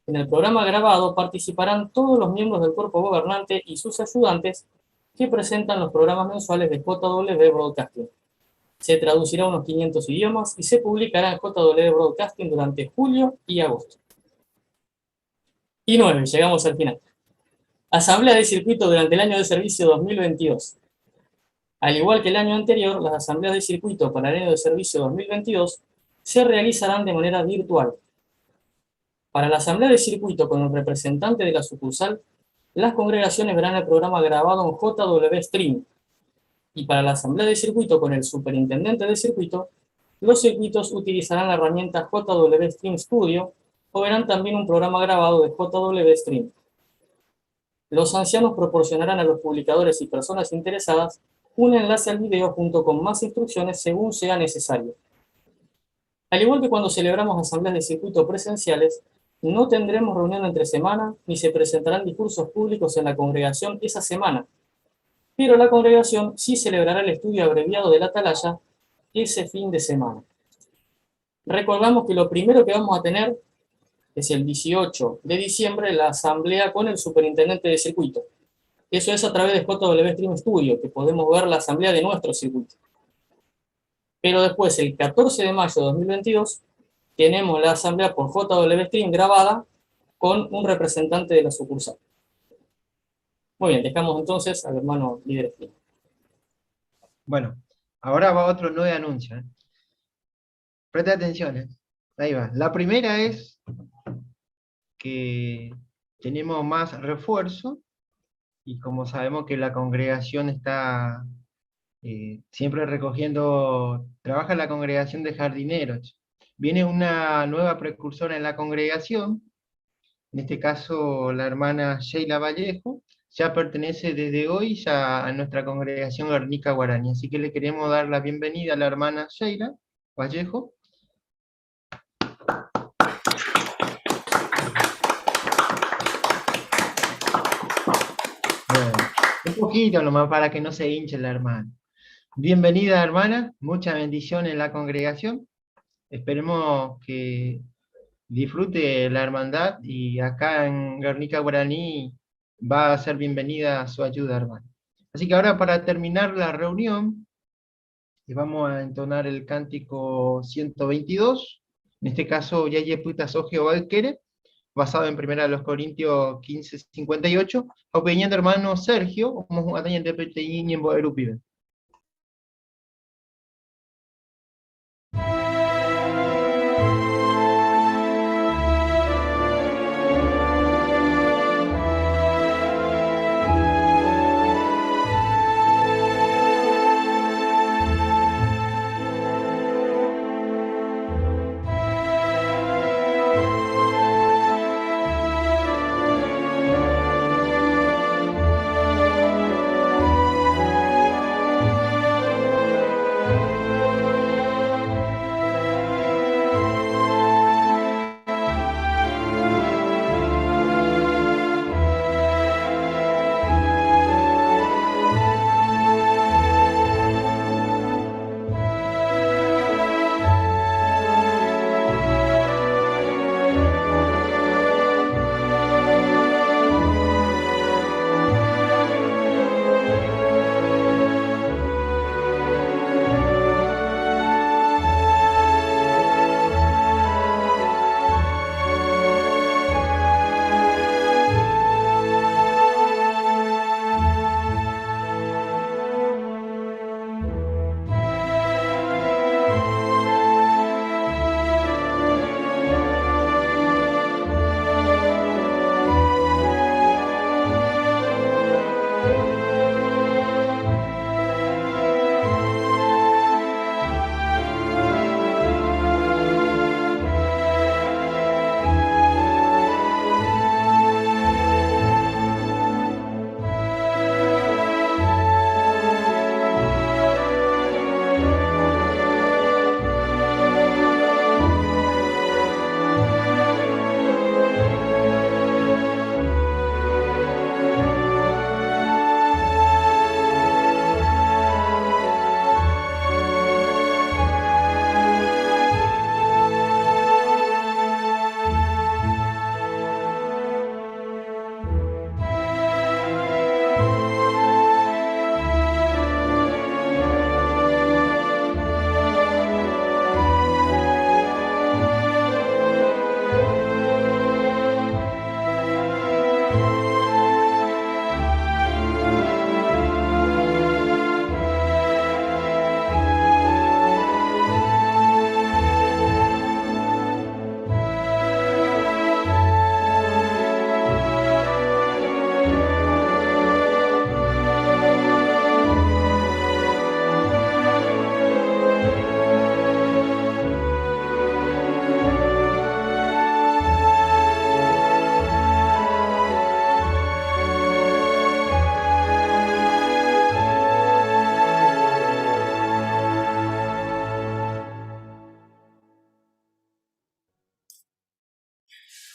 En el programa grabado participarán todos los miembros del cuerpo gobernante y sus ayudantes que presentan los programas mensuales de JW Broadcasting. Se traducirá a unos 500 idiomas y se publicará en JW Broadcasting durante julio y agosto. Y 9, llegamos al final. Asamblea de circuito durante el año de servicio 2022. Al igual que el año anterior, las asambleas de circuito para el año de servicio 2022 se realizarán de manera virtual. Para la asamblea de circuito con el representante de la sucursal, las congregaciones verán el programa grabado en JW Stream. Y para la asamblea de circuito con el superintendente de circuito, los circuitos utilizarán la herramienta JW Stream Studio o verán también un programa grabado de JW Stream. Los ancianos proporcionarán a los publicadores y personas interesadas un enlace al video junto con más instrucciones según sea necesario. Al igual que cuando celebramos asambleas de circuito presenciales, no tendremos reunión entre semana ni se presentarán discursos públicos en la congregación esa semana, pero la congregación sí celebrará el estudio abreviado de la atalaya ese fin de semana. Recordamos que lo primero que vamos a tener es el 18 de diciembre la asamblea con el superintendente de circuito. Eso es a través de JW Stream Studio, que podemos ver la asamblea de nuestro circuito. Pero después, el 14 de mayo de 2022, tenemos la asamblea por JW Stream grabada con un representante de la sucursal. Muy bien, dejamos entonces al hermano líder Stream. Bueno, ahora va otro 9 anuncios. Presta atención, ¿eh? Ahí va. La primera es que tenemos más refuerzo, y como sabemos que la congregación está siempre recogiendo, trabaja la congregación de jardineros. Viene una nueva precursora en la congregación, en este caso la hermana Sheila Vallejo, ya pertenece desde hoy ya a nuestra congregación Guernica Guaraní, así que le queremos dar la bienvenida a la hermana Sheila Vallejo. Bueno, un poquito nomás para que no se hinche la hermana. Bienvenida, hermana, mucha bendición en la congregación. Esperemos que disfrute la hermandad y acá en Guernica Guaraní va a ser bienvenida su ayuda, hermana. Así que ahora, para terminar la reunión, vamos a entonar el cántico 122, en este caso, Yaye Puta So Jehová Quiere, basado en 1 Corintios 15:58, opinión de hermano Sergio, como a de Peteín en Boerupibe.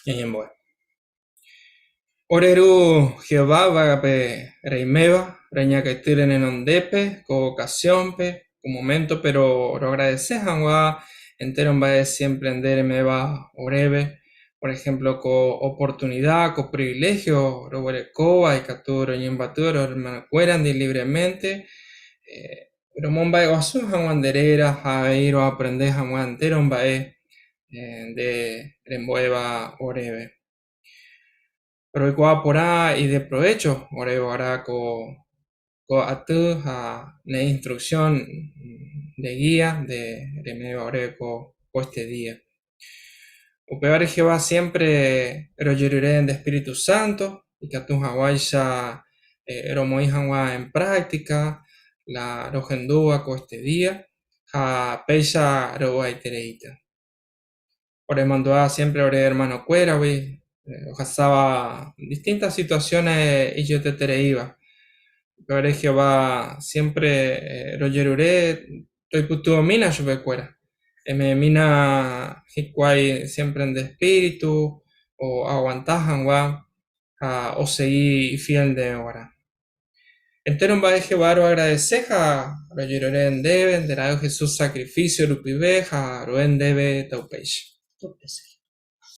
Ñañemboe. Oreru Jehová vagape reimeva, reña que tiren en ondepe, co ocasión pe, un momento, pero lo agradeces angua entero va siempre en va orebe, por ejemplo, con oportunidad, con privilegio, lo coba y caturo y embaturo, hermano, cueran libremente, pero monba de gozo, janguanderera, a ir o aprender janguantero, de rembueva orebe. Pero igual por ahí y de provecho, orebe ahora con atu a la instrucción de guía de remeba orebe con este día. Upebar Jehová siempre royeruré de Espíritu Santo y que tu hawaisha romoí hawa en práctica la rogendúa con este día ha peisa roba y tereita. Ore mandó siempre ore hermano cuera we ojasaba distintas situaciones y yo te tereiba. Upebar Jehová siempre royeruré estoy putu mina yo cuera. Me mina hikuai siempre en de espíritu o aguantajan wa o seguir fiel de ahora. Entero va de Jehová agradeceja lo lloraré en deben de la Jesús sacrificio lupibeja roen debe taupeish.